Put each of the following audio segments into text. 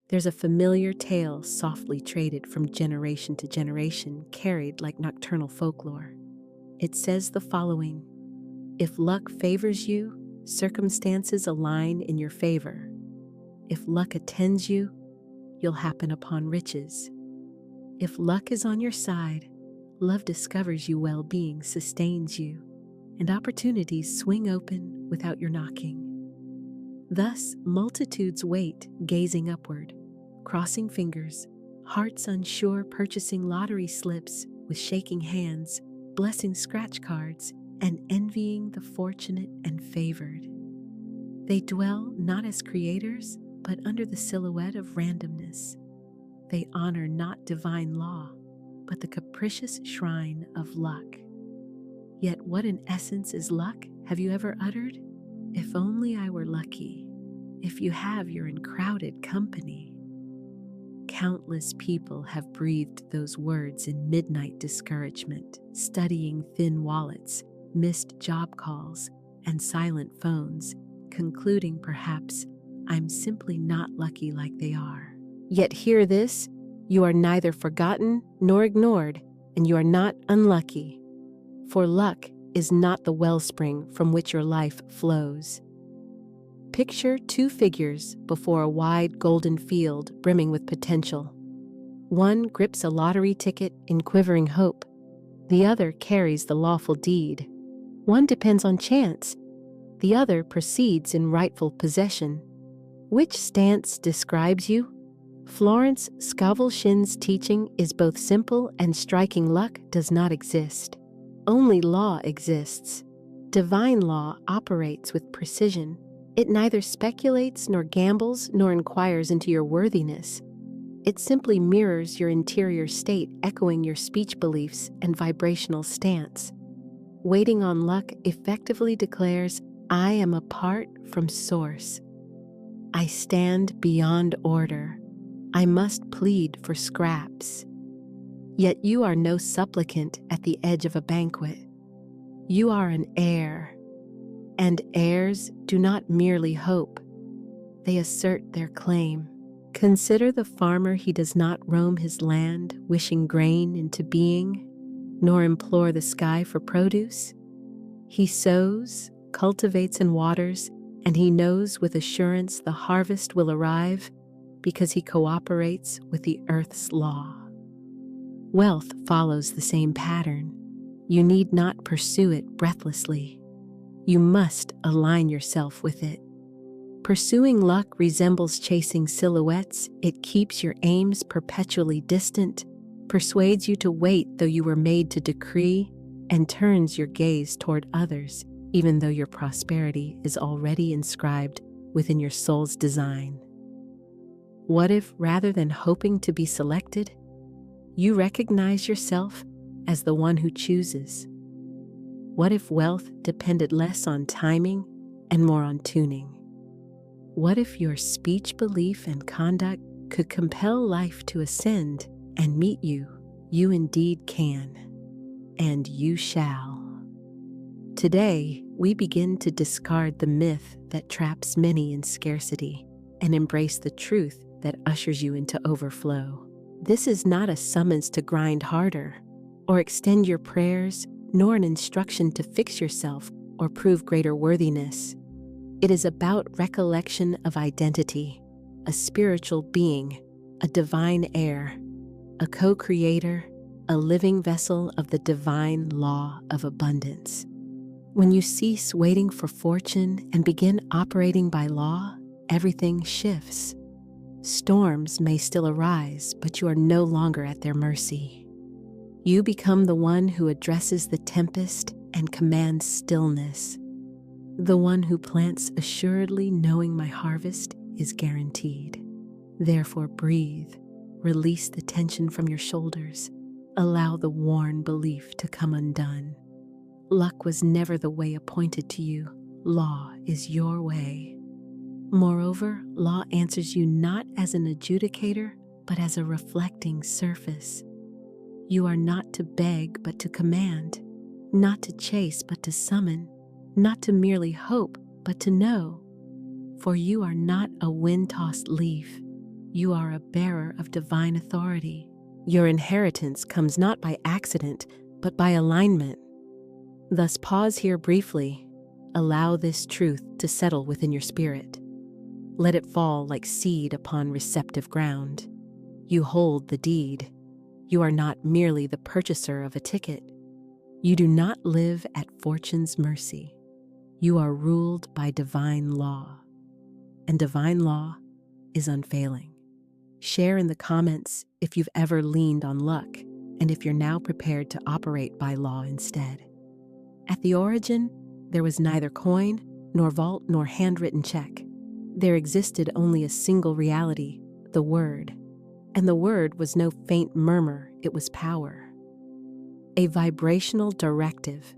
There's a familiar tale softly traded from generation to generation, carried like nocturnal folklore. It says the following: if luck favors you, circumstances align in your favor. If luck attends you, you'll happen upon riches. If luck is on your side, love discovers you, well-being sustains you, and opportunities swing open without your knocking. Thus, multitudes wait, gazing upward, crossing fingers, hearts unsure, purchasing lottery slips with shaking hands, blessing scratch cards, and envying the fortunate and favored. They dwell not as creators, but under the silhouette of randomness. They honor not divine law, but the capricious shrine of luck. Yet what in essence is luck, have you ever uttered? If only I were lucky. If you have, you're in crowded company. Countless people have breathed those words in midnight discouragement, studying thin wallets, missed job calls, and silent phones, concluding perhaps, I'm simply not lucky like they are. Yet hear this, you are neither forgotten nor ignored, and you are not unlucky. For luck is not the wellspring from which your life flows. Picture two figures before a wide golden field brimming with potential. One grips a lottery ticket in quivering hope. The other carries the lawful deed. One depends on chance. The other proceeds in rightful possession. Which stance describes you? Florence Scovel Shinn's teaching is both simple and striking. Luck does not exist. Only law exists. Divine law operates with precision. It neither speculates nor gambles nor inquires into your worthiness. It simply mirrors your interior state, echoing your speech beliefs and vibrational stance. Waiting on luck effectively declares, I am apart from source. I stand beyond order. I must plead for scraps. Yet you are no supplicant at the edge of a banquet. You are an heir, and heirs do not merely hope. They assert their claim. Consider the farmer. He does not roam his land, wishing grain into being, nor implore the sky for produce. He sows, cultivates, and waters, and he knows with assurance the harvest will arrive because he cooperates with the earth's law. Wealth follows the same pattern. You need not pursue it breathlessly. You must align yourself with it. Pursuing luck resembles chasing silhouettes. It keeps your aims perpetually distant, persuades you to wait though you were made to decree, and turns your gaze toward others, even though your prosperity is already inscribed within your soul's design. What if, rather than hoping to be selected, you recognize yourself as the one who chooses? What if wealth depended less on timing and more on tuning? What if your speech, belief, and conduct could compel life to ascend and meet you? You indeed can, and you shall. Today, we begin to discard the myth that traps many in scarcity and embrace the truth that ushers you into overflow. This is not a summons to grind harder or extend your prayers, nor an instruction to fix yourself or prove greater worthiness. It is about recollection of identity, a spiritual being, a divine heir, a co-creator, a living vessel of the divine law of abundance. When you cease waiting for fortune and begin operating by law, everything shifts. Storms may still arise, but you are no longer at their mercy. You become the one who addresses the tempest and commands stillness. The one who plants assuredly, knowing my harvest is guaranteed. Therefore breathe, release the tension from your shoulders, allow the worn belief to come undone. Luck was never the way appointed to you. Law is your way. Moreover, law answers you not as an adjudicator, but as a reflecting surface. You are not to beg, but to command, not to chase, but to summon, not to merely hope, but to know. For you are not a wind-tossed leaf. You are a bearer of divine authority. Your inheritance comes not by accident, but by alignment. Thus, pause here briefly. Allow this truth to settle within your spirit. Let it fall like seed upon receptive ground. You hold the deed. You are not merely the purchaser of a ticket. You do not live at fortune's mercy. You are ruled by divine law. And divine law is unfailing. Share in the comments if you've ever leaned on luck and if you're now prepared to operate by law instead. At the origin, there was neither coin, nor vault, nor handwritten check. There existed only a single reality, the Word. And the Word was no faint murmur, it was power. A vibrational directive,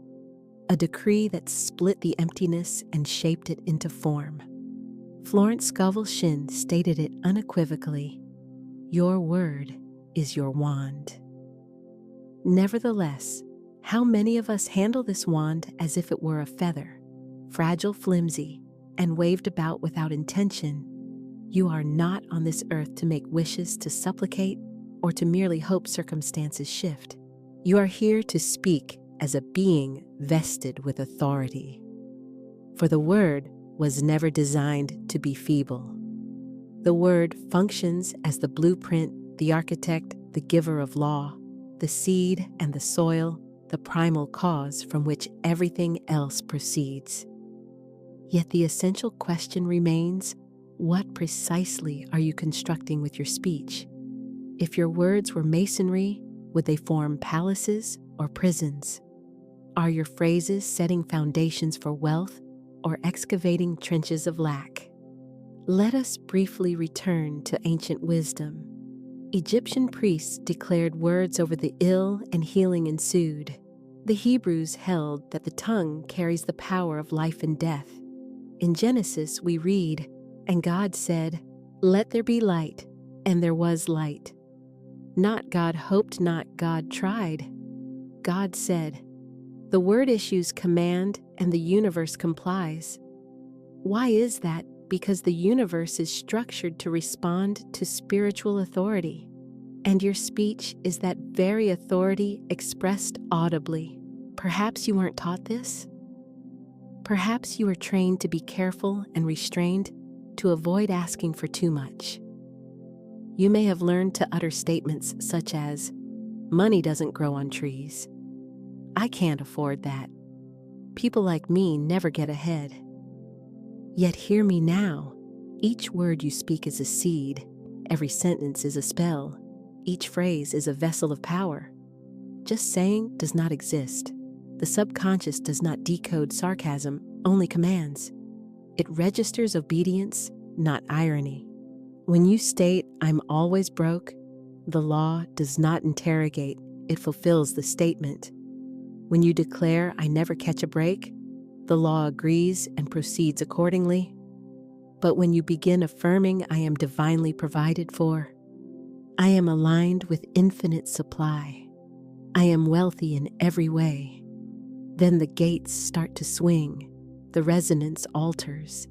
a decree that split the emptiness and shaped it into form. Florence Scovel Shinn stated it unequivocally, "Your word is your wand." Nevertheless, how many of us handle this wand as if it were a feather, fragile, flimsy, and waved about without intention? You are not on this earth to make wishes, to supplicate, or to merely hope circumstances shift. You are here to speak as a being vested with authority. For the Word was never designed to be feeble. The Word functions as the blueprint, the architect, the giver of law, the seed and the soil, the primal cause from which everything else proceeds. Yet the essential question remains, what precisely are you constructing with your speech? If your words were masonry, would they form palaces or prisons? Are your phrases setting foundations for wealth or excavating trenches of lack? Let us briefly return to ancient wisdom. Egyptian priests declared words over the ill and healing ensued. The Hebrews held that the tongue carries the power of life and death. In Genesis, we read, "And God said, 'Let there be light,' and there was light." Not God hoped, not God tried. God said. The word issues command, and the universe complies. Why is that? Because the universe is structured to respond to spiritual authority. And your speech is that very authority expressed audibly. Perhaps you weren't taught this? Perhaps you were trained to be careful and restrained to avoid asking for too much. You may have learned to utter statements such as, "Money doesn't grow on trees. I can't afford that. People like me never get ahead." Yet hear me now. Each word you speak is a seed. Every sentence is a spell. Each phrase is a vessel of power. Just saying does not exist. The subconscious does not decode sarcasm, only commands. It registers obedience, not irony. When you state, "I'm always broke," the law does not interrogate, it fulfills the statement. When you declare, "I never catch a break," the law agrees and proceeds accordingly. But when you begin affirming, "I am divinely provided for," "I am aligned with infinite supply," "I am wealthy in every way," then the gates start to swing, the resonance alters,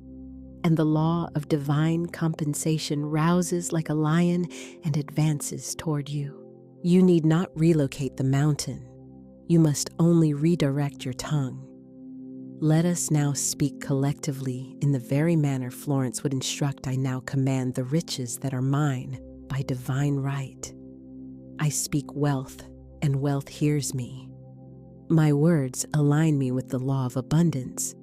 and the law of divine compensation rouses like a lion and advances toward you. You need not relocate the mountain. You must only redirect your tongue. Let us now speak collectively in the very manner Florence would instruct. I now command the riches that are mine by divine right. I speak wealth, and wealth hears me. My words align me with the law of abundance.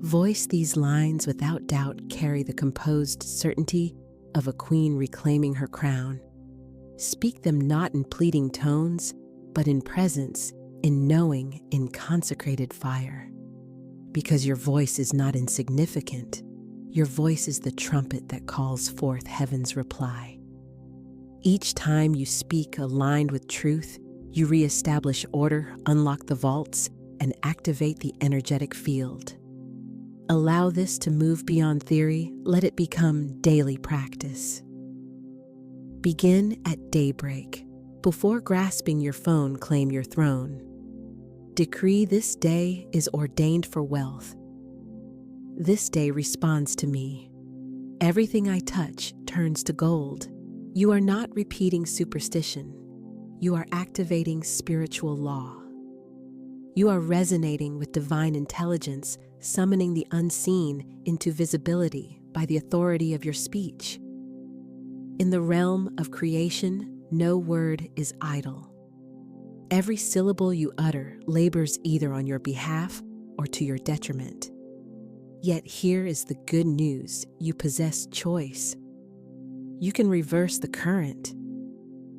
Voice these lines without doubt, carry the composed certainty of a queen reclaiming her crown. Speak them not in pleading tones, but in presence, in knowing, in consecrated fire. Because your voice is not insignificant. Your voice is the trumpet that calls forth heaven's reply. Each time you speak aligned with truth, you reestablish order, unlock the vaults, and activate the energetic field. Allow this to move beyond theory. Let it become daily practice. Begin at daybreak. Before grasping your phone, claim your throne. Decree this day is ordained for wealth. This day responds to me. Everything I touch turns to gold. You are not repeating superstition. You are activating spiritual law. You are resonating with divine intelligence, summoning the unseen into visibility by the authority of your speech. In the realm of creation, no word is idle. Every syllable you utter labors either on your behalf or to your detriment. Yet here is the good news: you possess choice. You can reverse the current.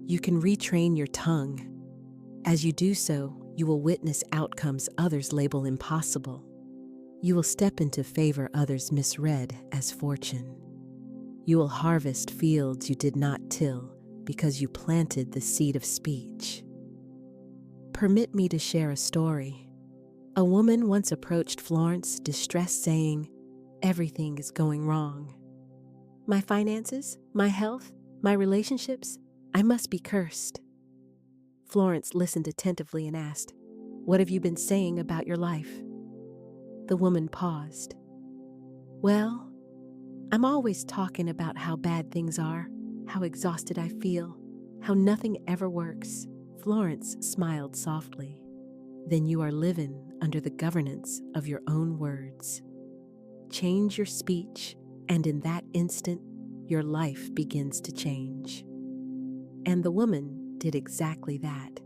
You can retrain your tongue. As you do so, you will witness outcomes others label impossible. You will step into favor others misread as fortune. You will harvest fields you did not till because you planted the seed of speech. Permit me to share a story. A woman once approached Florence, distressed, saying, "Everything is going wrong. My finances, my health, my relationships, I must be cursed." Florence listened attentively and asked, "What have you been saying about your life?" The woman paused. "Well, I'm always talking about how bad things are, how exhausted I feel, how nothing ever works." Florence smiled softly. "Then you are living under the governance of your own words. Change your speech, and in that instant, your life begins to change." And the woman did exactly that.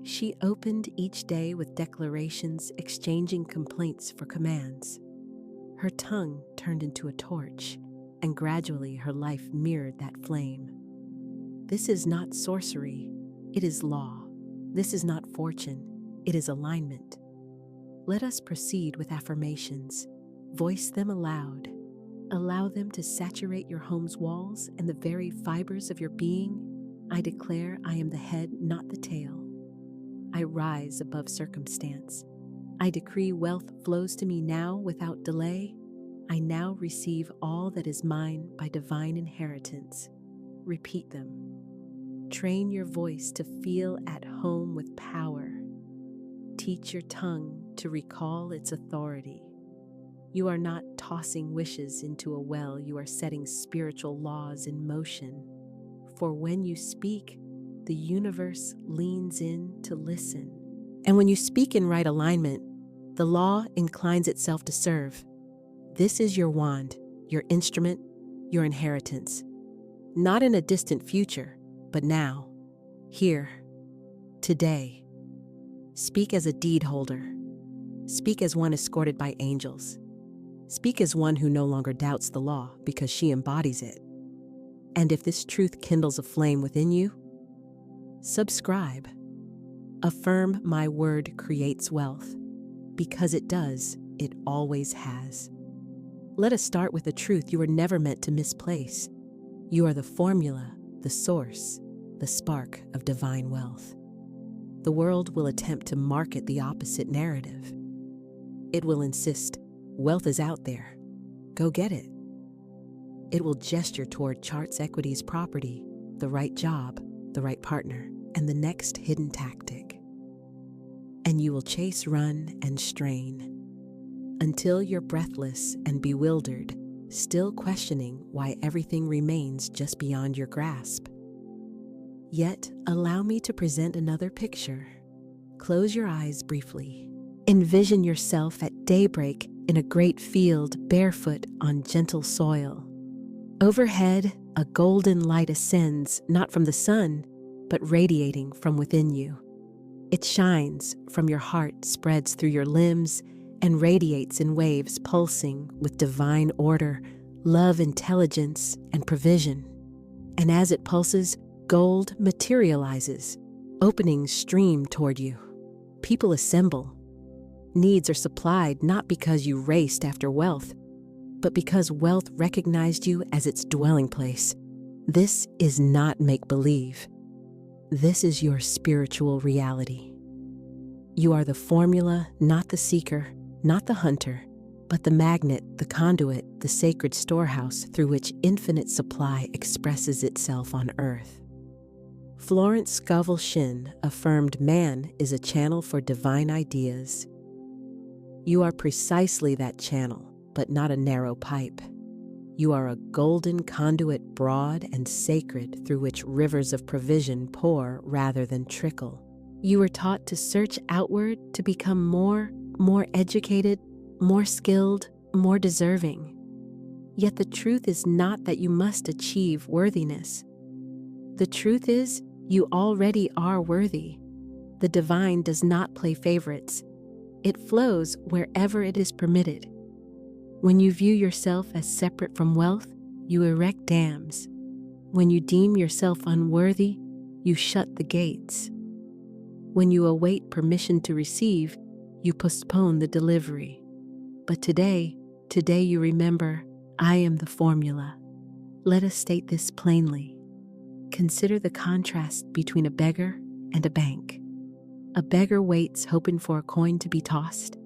She opened each day with declarations, exchanging complaints for commands. Her tongue turned into a torch, and gradually her life mirrored that flame. This is not sorcery, it is law. This is not fortune, it is alignment. Let us proceed with affirmations. Voice them aloud. Allow them to saturate your home's walls and the very fibers of your being. I declare I am the head, not the tail. I rise above circumstance. I decree wealth flows to me now without delay. I now receive all that is mine by divine inheritance. Repeat them. Train your voice to feel at home with power. Teach your tongue to recall its authority. You are not tossing wishes into a well, you are setting spiritual laws in motion. For when you speak, the universe leans in to listen. And when you speak in right alignment, the law inclines itself to serve. This is your wand, your instrument, your inheritance. Not in a distant future, but now, here, today. Speak as a deed holder. Speak as one escorted by angels. Speak as one who no longer doubts the law because she embodies it. And if this truth kindles a flame within you, subscribe. Affirm my word creates wealth. Because it does, it always has. Let us start with the truth you were never meant to misplace. You are the formula, the source, the spark of divine wealth. The world will attempt to market the opposite narrative. It will insist, wealth is out there. Go get it. It will gesture toward charts, equities, property, the right job, the right partner, and the next hidden tactic. And you will chase, run, and strain until you're breathless and bewildered, still questioning why everything remains just beyond your grasp. Yet, allow me to present another picture. Close your eyes briefly. Envision yourself at daybreak in a great field, barefoot on gentle soil. Overhead, a golden light ascends, not from the sun, but radiating from within you. It shines from your heart, spreads through your limbs, and radiates in waves, pulsing with divine order, love, intelligence, and provision. And as it pulses, gold materializes, openings stream toward you. People assemble. Needs are supplied not because you raced after wealth, but because wealth recognized you as its dwelling place. This is not make-believe. This is your spiritual reality. You are the formula, not the seeker, not the hunter, but the magnet, the conduit, the sacred storehouse through which infinite supply expresses itself on earth. Florence Scovel Shinn affirmed man is a channel for divine ideas. You are precisely that channel, but not a narrow pipe. You are a golden conduit, broad and sacred, through which rivers of provision pour rather than trickle. You were taught to search outward to become more educated, more skilled, more deserving. Yet the truth is not that you must achieve worthiness. The truth is, you already are worthy. The divine does not play favorites. It flows wherever it is permitted. When you view yourself as separate from wealth, you erect dams. When you deem yourself unworthy, you shut the gates. When you await permission to receive, you postpone the delivery. But today you remember, I am the formula. Let us state this plainly. Consider the contrast between a beggar and a bank. A beggar waits hoping for a coin to be tossed.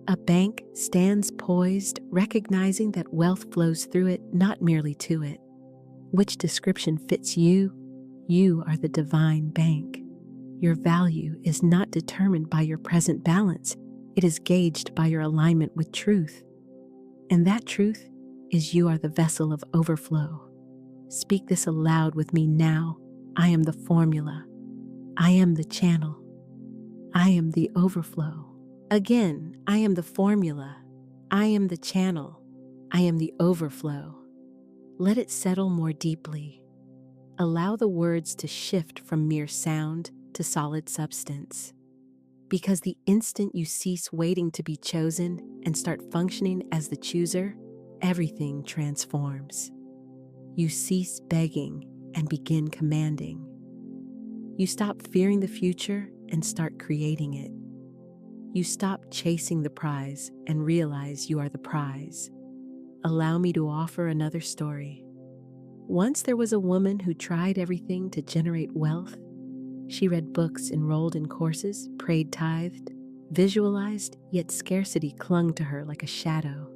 A bank stands poised, recognizing that wealth flows through it, not merely to it. Which description fits you? You are the divine bank. Your value is not determined by your present balance. It is gauged by your alignment with truth. And that truth is you are the vessel of overflow. Speak this aloud with me now. I am the formula. I am the channel. I am the overflow. Again, I am the formula. I am the channel. I am the overflow. Let it settle more deeply. Allow the words to shift from mere sound to solid substance. Because the instant you cease waiting to be chosen and start functioning as the chooser, everything transforms. You cease begging and begin commanding. You stop fearing the future and start creating it. You stop chasing the prize and realize you are the prize. Allow me to offer another story. Once there was a woman who tried everything to generate wealth. She read books, enrolled in courses, prayed, tithed, visualized, yet scarcity clung to her like a shadow.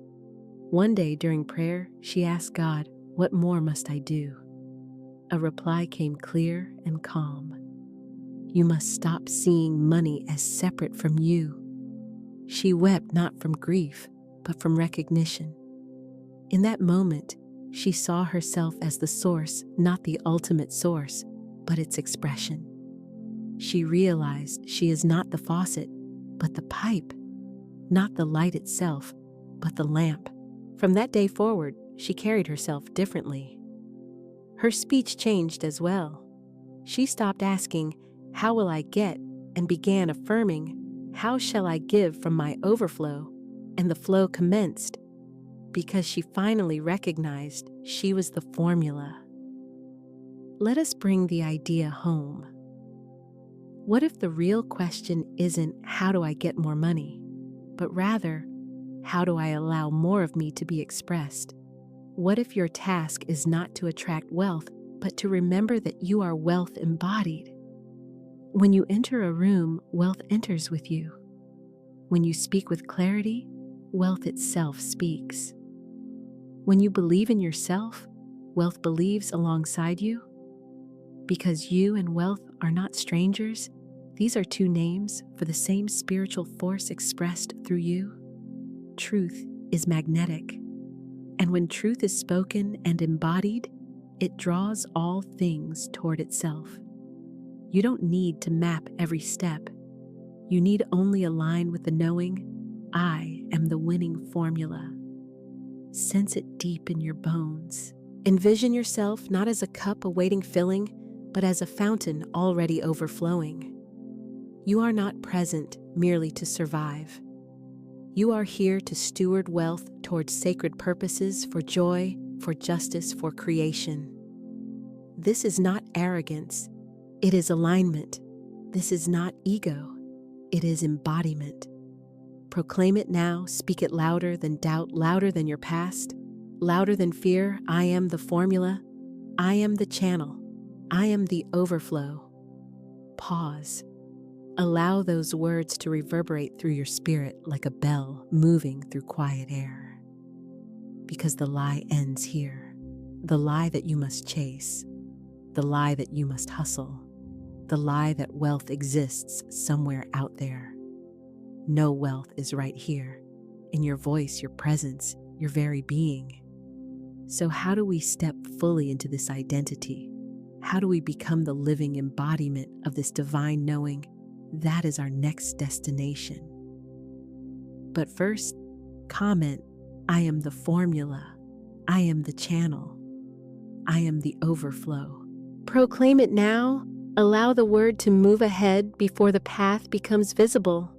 One day during prayer, she asked God, "What more must I do?" A reply came clear and calm. You must stop seeing money as separate from you. She wept not from grief, but from recognition. In that moment, she saw herself as the source, not the ultimate source, but its expression. She realized she is not the faucet, but the pipe, not the light itself, but the lamp. From that day forward, she carried herself differently. Her speech changed as well. She stopped asking, "How will I get?" and began affirming, "How shall I give from my overflow?" And the flow commenced, because she finally recognized she was the formula. Let us bring the idea home. What if the real question isn't, how do I get more money, but rather, how do I allow more of me to be expressed? What if your task is not to attract wealth, but to remember that you are wealth embodied? When you enter a room, wealth enters with you. When you speak with clarity, wealth itself speaks. When you believe in yourself, wealth believes alongside you. Because you and wealth are not strangers, these are two names for the same spiritual force expressed through you. Truth is magnetic, and when truth is spoken and embodied, it draws all things toward itself. You don't need to map every step. You need only align with the knowing, I am the winning formula. Sense it deep in your bones. Envision yourself not as a cup awaiting filling, but as a fountain already overflowing. You are not present merely to survive. You are here to steward wealth towards sacred purposes for joy, for justice, for creation. This is not arrogance. It is alignment. This is not ego. It is embodiment. Proclaim it now. Speak it louder than doubt, louder than your past, louder than fear. I am the formula. I am the channel. I am the overflow. Pause. Allow those words to reverberate through your spirit like a bell moving through quiet air. Because the lie ends here. The lie that you must chase. The lie that you must hustle. The lie that wealth exists somewhere out there. No, wealth is right here, in your voice, your presence, your very being. So how do we step fully into this identity? How do we become the living embodiment of this divine knowing? That is our next destination. But first, comment, I am the formula. I am the channel. I am the overflow. Proclaim it now. Allow the word to move ahead before the path becomes visible.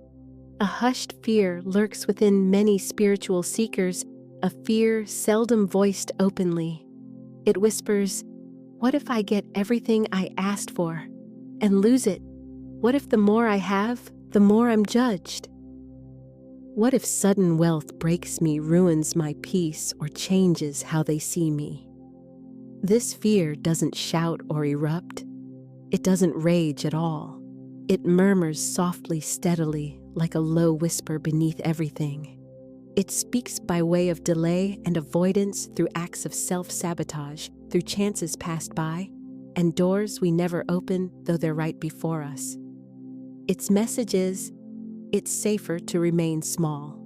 A hushed fear lurks within many spiritual seekers, a fear seldom voiced openly. It whispers, what if I get everything I asked for and lose it? What if the more I have, the more I'm judged? What if sudden wealth breaks me, ruins my peace, or changes how they see me? This fear doesn't shout or erupt. It doesn't rage at all. It murmurs softly, steadily, like a low whisper beneath everything. It speaks by way of delay and avoidance, through acts of self-sabotage, through chances passed by, and doors we never open though they're right before us. Its message is, it's safer to remain small.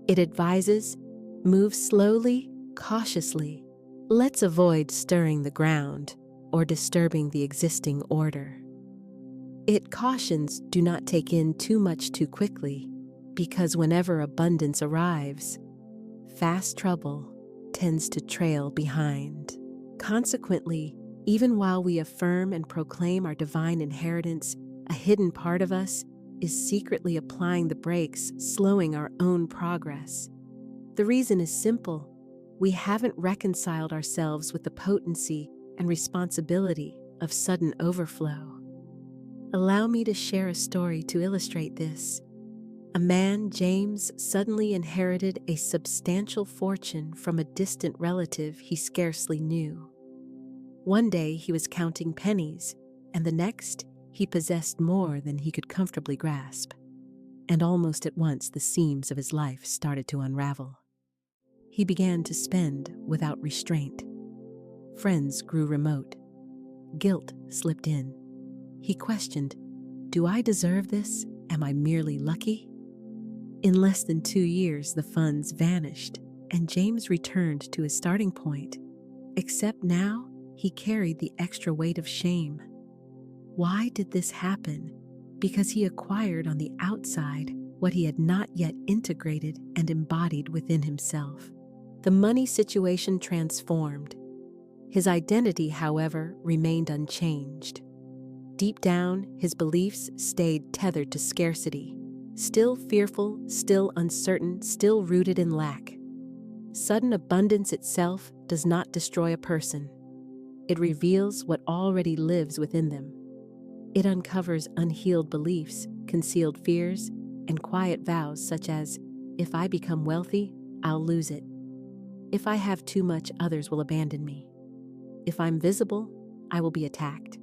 It advises, move slowly, cautiously. Let's avoid stirring the ground or disturbing the existing order. It cautions, do not take in too much too quickly, because whenever abundance arrives, fast trouble tends to trail behind. Consequently, even while we affirm and proclaim our divine inheritance, a hidden part of us is secretly applying the brakes, slowing our own progress. The reason is simple. We haven't reconciled ourselves with the potency and responsibility of sudden overflow. Allow me to share a story to illustrate this. A man, James, suddenly inherited a substantial fortune from a distant relative he scarcely knew. One day he was counting pennies, and the next he possessed more than he could comfortably grasp. And almost at once the seams of his life started to unravel. He began to spend without restraint. Friends grew remote. Guilt slipped in. He questioned, do I deserve this? Am I merely lucky? In less than 2 years, the funds vanished, and James returned to his starting point. Except now, he carried the extra weight of shame. Why did this happen? Because he acquired on the outside what he had not yet integrated and embodied within himself. The money situation transformed. His identity, however, remained unchanged. Deep down, his beliefs stayed tethered to scarcity, still fearful, still uncertain, still rooted in lack. Sudden abundance itself does not destroy a person. It reveals what already lives within them. It uncovers unhealed beliefs, concealed fears, and quiet vows such as, if I become wealthy, I'll lose it. If I have too much, others will abandon me. If I'm visible, I will be attacked.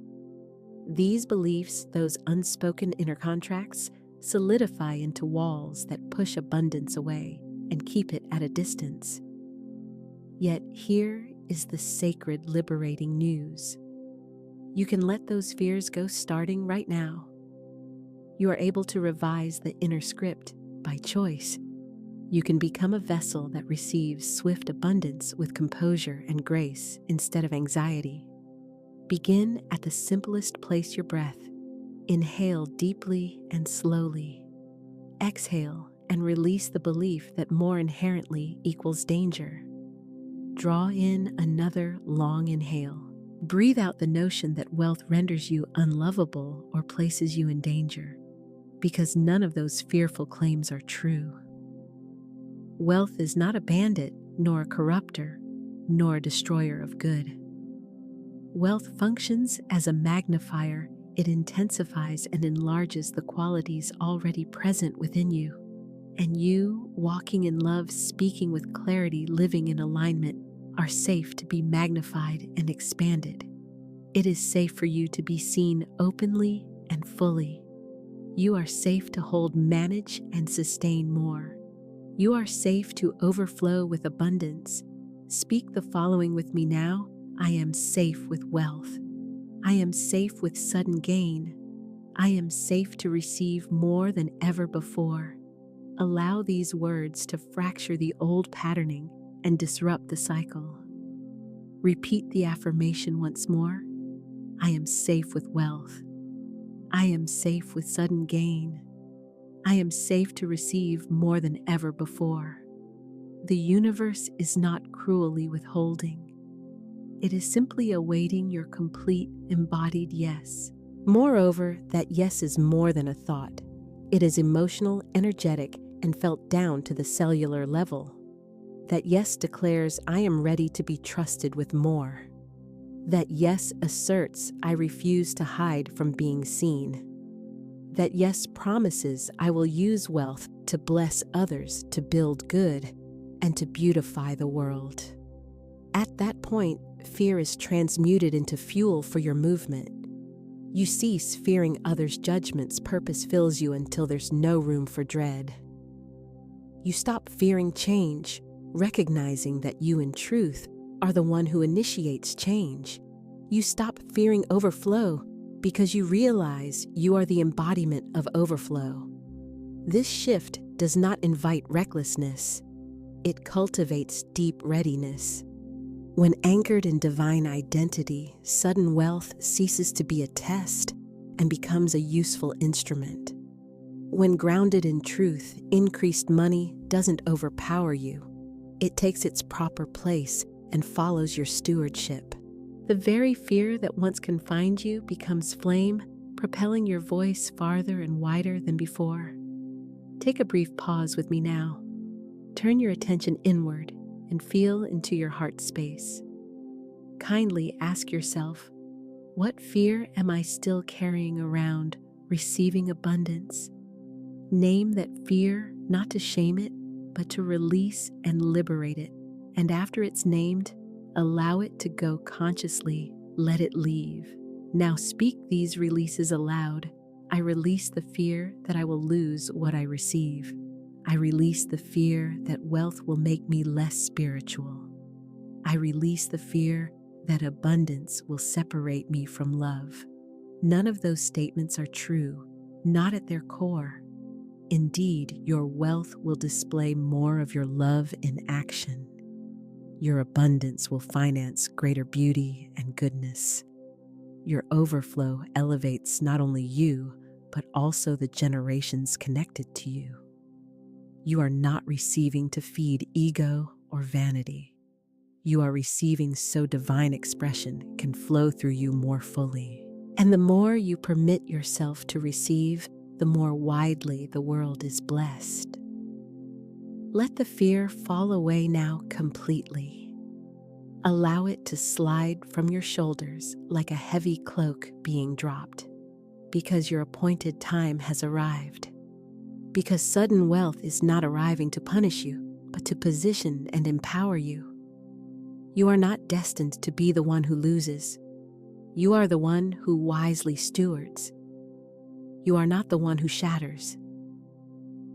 These beliefs, those unspoken inner contracts, solidify into walls that push abundance away and keep it at a distance. Yet here is the sacred, liberating news. You can let those fears go starting right now. You are able to revise the inner script by choice. You can become a vessel that receives swift abundance with composure and grace instead of anxiety. Begin at the simplest place, your breath. Inhale deeply and slowly. Exhale and release the belief that more inherently equals danger. Draw in another long inhale. Breathe out the notion that wealth renders you unlovable or places you in danger, because none of those fearful claims are true. Wealth is not a bandit, nor a corrupter, nor a destroyer of good. Wealth functions as a magnifier. It intensifies and enlarges the qualities already present within you. And you, walking in love, speaking with clarity, living in alignment, are safe to be magnified and expanded. It is safe for you to be seen openly and fully. You are safe to hold, manage, and sustain more. You are safe to overflow with abundance. Speak the following with me now. I am safe with wealth. I am safe with sudden gain. I am safe to receive more than ever before. Allow these words to fracture the old patterning and disrupt the cycle. Repeat the affirmation once more. I am safe with wealth. I am safe with sudden gain. I am safe to receive more than ever before. The universe is not cruelly withholding. It is simply awaiting your complete embodied yes. Moreover, that yes is more than a thought. It is emotional, energetic, and felt down to the cellular level. That yes declares, I am ready to be trusted with more. That yes asserts, I refuse to hide from being seen. That yes promises, I will use wealth to bless others, to build good, and to beautify the world. At that point, fear is transmuted into fuel for your movement. You cease fearing others' judgments. Purpose fills you until there's no room for dread. You stop fearing change, recognizing that you in truth are the one who initiates change. You stop fearing overflow because you realize you are the embodiment of overflow. This shift does not invite recklessness. It cultivates deep readiness. When anchored in divine identity, sudden wealth ceases to be a test and becomes a useful instrument. When grounded in truth, increased money doesn't overpower you. It takes its proper place and follows your stewardship. The very fear that once confined you becomes flame, propelling your voice farther and wider than before. Take a brief pause with me now. Turn your attention inward and feel into your heart space. Kindly ask yourself, what fear am I still carrying around receiving abundance? Name that fear, not to shame it, but to release and liberate it. And after it's named, allow it to go consciously, let it leave. Now speak these releases aloud. I release the fear that I will lose what I receive. I release the fear that wealth will make me less spiritual. I release the fear that abundance will separate me from love. None of those statements are true, not at their core. Indeed, your wealth will display more of your love in action. Your abundance will finance greater beauty and goodness. Your overflow elevates not only you, but also the generations connected to you. You are not receiving to feed ego or vanity. You are receiving so divine expression can flow through you more fully. And the more you permit yourself to receive, the more widely the world is blessed. Let the fear fall away now completely. Allow it to slide from your shoulders like a heavy cloak being dropped, because your appointed time has arrived. Because sudden wealth is not arriving to punish you, but to position and empower you. You are not destined to be the one who loses. You are the one who wisely stewards. You are not the one who shatters.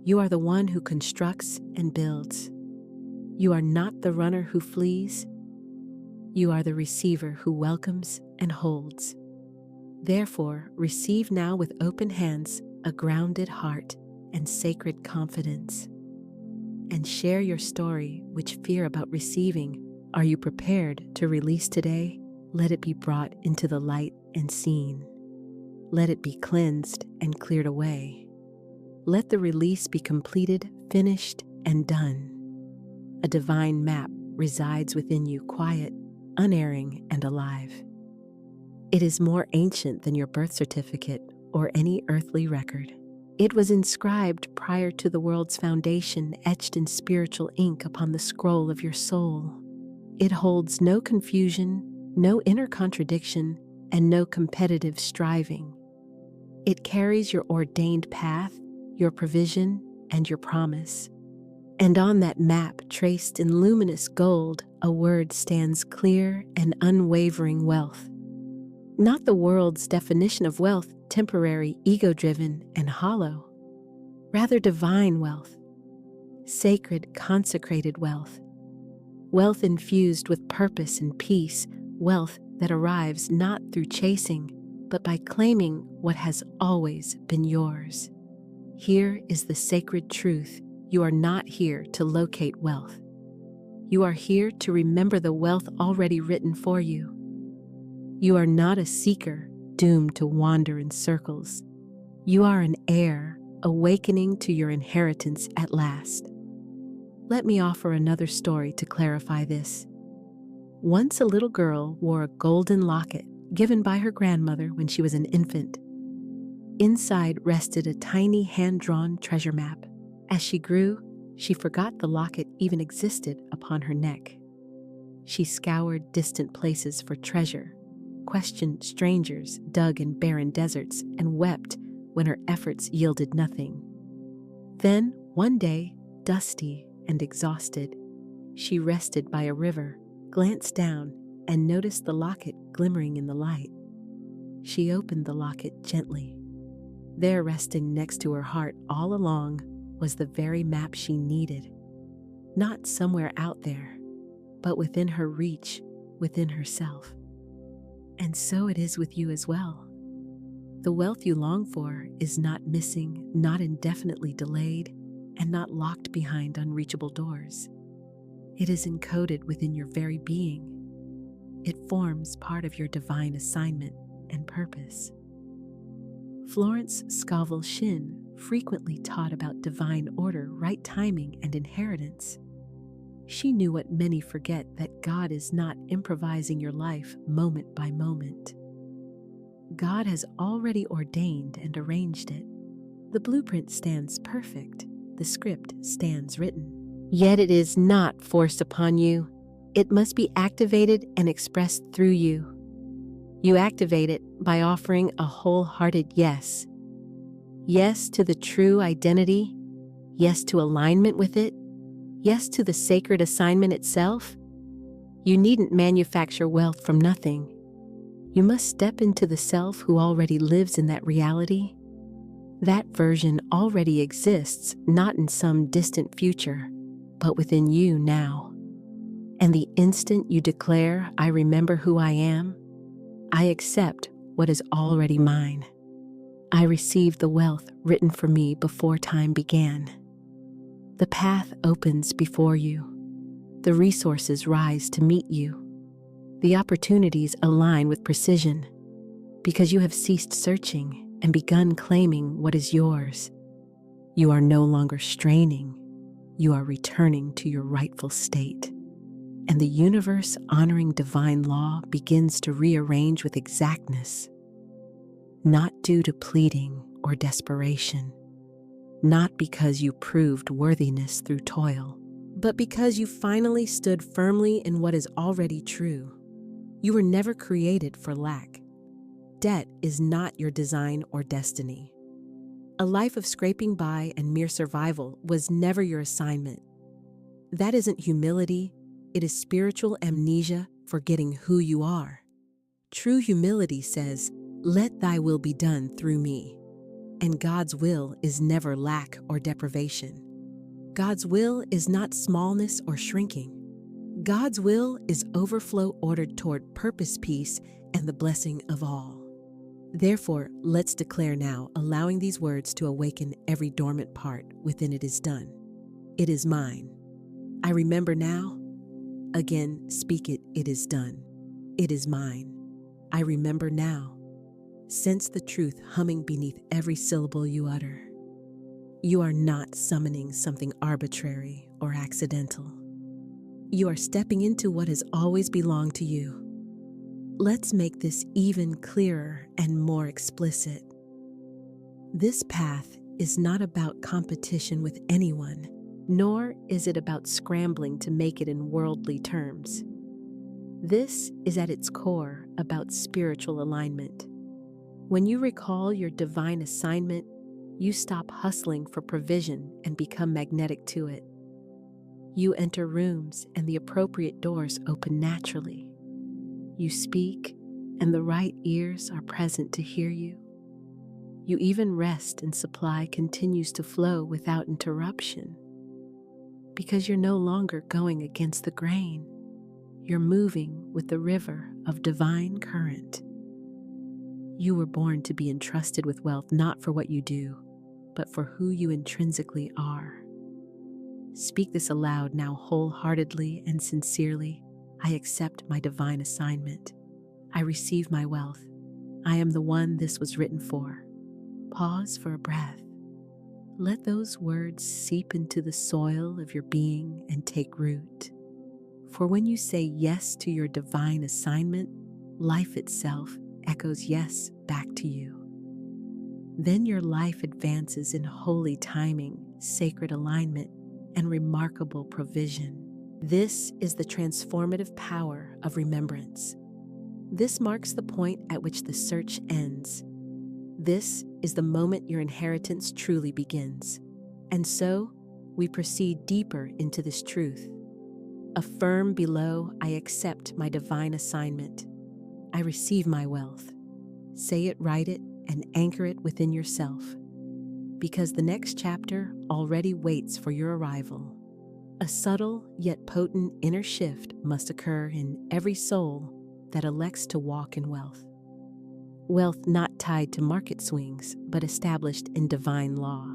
You are the one who constructs and builds. You are not the runner who flees. You are the receiver who welcomes and holds. Therefore, receive now with open hands, a grounded heart, and sacred confidence. And share your story, which fear about receiving. Are you prepared to release today? Let it be brought into the light and seen. Let it be cleansed and cleared away. Let the release be completed, finished, and done. A divine map resides within you, quiet, unerring, and alive. It is more ancient than your birth certificate or any earthly record. It was inscribed prior to the world's foundation, etched in spiritual ink upon the scroll of your soul. It holds no confusion, no inner contradiction, and no competitive striving. It carries your ordained path, your provision, and your promise. And on that map, traced in luminous gold, a word stands clear and unwavering: wealth. Not the world's definition of wealth, temporary, ego-driven, and hollow. Rather divine wealth, sacred, consecrated wealth. Wealth infused with purpose and peace, wealth that arrives not through chasing, but by claiming what has always been yours. Here is the sacred truth: you are not here to locate wealth. You are here to remember the wealth already written for you. You are not a seeker doomed to wander in circles. You are an heir awakening to your inheritance at last. Let me offer another story to clarify this. Once a little girl wore a golden locket given by her grandmother when she was an infant. Inside rested a tiny hand-drawn treasure map. As she grew, she forgot the locket even existed upon her neck. She scoured distant places for treasure, questioned strangers dug in barren deserts, and wept when her efforts yielded nothing. Then, one day, dusty and exhausted, she rested by a river, glanced down, and noticed the locket glimmering in the light. She opened the locket gently. There, resting next to her heart all along, was the very map she needed. Not somewhere out there, but within her reach, within herself. And so it is with you as well. The wealth you long for is not missing, not indefinitely delayed, and not locked behind unreachable doors. It is encoded within your very being. It forms part of your divine assignment and purpose. Florence Scovel Shinn frequently taught about divine order, right timing, and inheritance. She knew what many forget, that God is not improvising your life moment by moment. God has already ordained and arranged it. The blueprint stands perfect. The script stands written. Yet it is not forced upon you. It must be activated and expressed through you. You activate it by offering a wholehearted yes. Yes to the true identity. Yes to alignment with it. Yes to the sacred assignment itself. You needn't manufacture wealth from nothing. You must step into the self who already lives in that reality. That version already exists, not in some distant future, but within you now. And the instant you declare, "I remember who I am," I accept what is already mine. I receive the wealth written for me before time began. The path opens before you. The resources rise to meet you. The opportunities align with precision, because you have ceased searching and begun claiming what is yours. You are no longer straining. You are returning to your rightful state. And the universe, honoring divine law, begins to rearrange with exactness. Not due to pleading or desperation. Not because you proved worthiness through toil, but because you finally stood firmly in what is already true. You were never created for lack. Debt is not your design or destiny. A life of scraping by and mere survival was never your assignment. That isn't humility, it is spiritual amnesia, forgetting who you are. True humility says, "Let thy will be done through me." And God's will is never lack or deprivation. God's will is not smallness or shrinking. God's will is overflow ordered toward purpose, peace, and the blessing of all. Therefore, let's declare now, allowing these words to awaken every dormant part within. It is done. It is mine. I remember now. Again, speak it. It is done. It is mine. I remember now. Sense the truth humming beneath every syllable you utter. You are not summoning something arbitrary or accidental. You are stepping into what has always belonged to you. Let's make this even clearer and more explicit. This path is not about competition with anyone, nor is it about scrambling to make it in worldly terms. This is at its core about spiritual alignment. When you recall your divine assignment, you stop hustling for provision and become magnetic to it. You enter rooms and the appropriate doors open naturally. You speak and the right ears are present to hear you. You even rest and supply continues to flow without interruption. Because you're no longer going against the grain. You're moving with the river of divine current. You were born to be entrusted with wealth, not for what you do, but for who you intrinsically are. Speak this aloud now wholeheartedly and sincerely. I accept my divine assignment. I receive my wealth. I am the one this was written for. Pause for a breath. Let those words seep into the soil of your being and take root. For when you say yes to your divine assignment, life itself echoes yes back to you. Then your life advances in holy timing, sacred alignment, and remarkable provision. This is the transformative power of remembrance. This marks the point at which the search ends. This is the moment your inheritance truly begins. And so, we proceed deeper into this truth. Affirm below, I accept my divine assignment. I receive my wealth. Say it, write it, and anchor it within yourself. Because the next chapter already waits for your arrival. A subtle yet potent inner shift must occur in every soul that elects to walk in wealth. Wealth not tied to market swings, but established in divine law.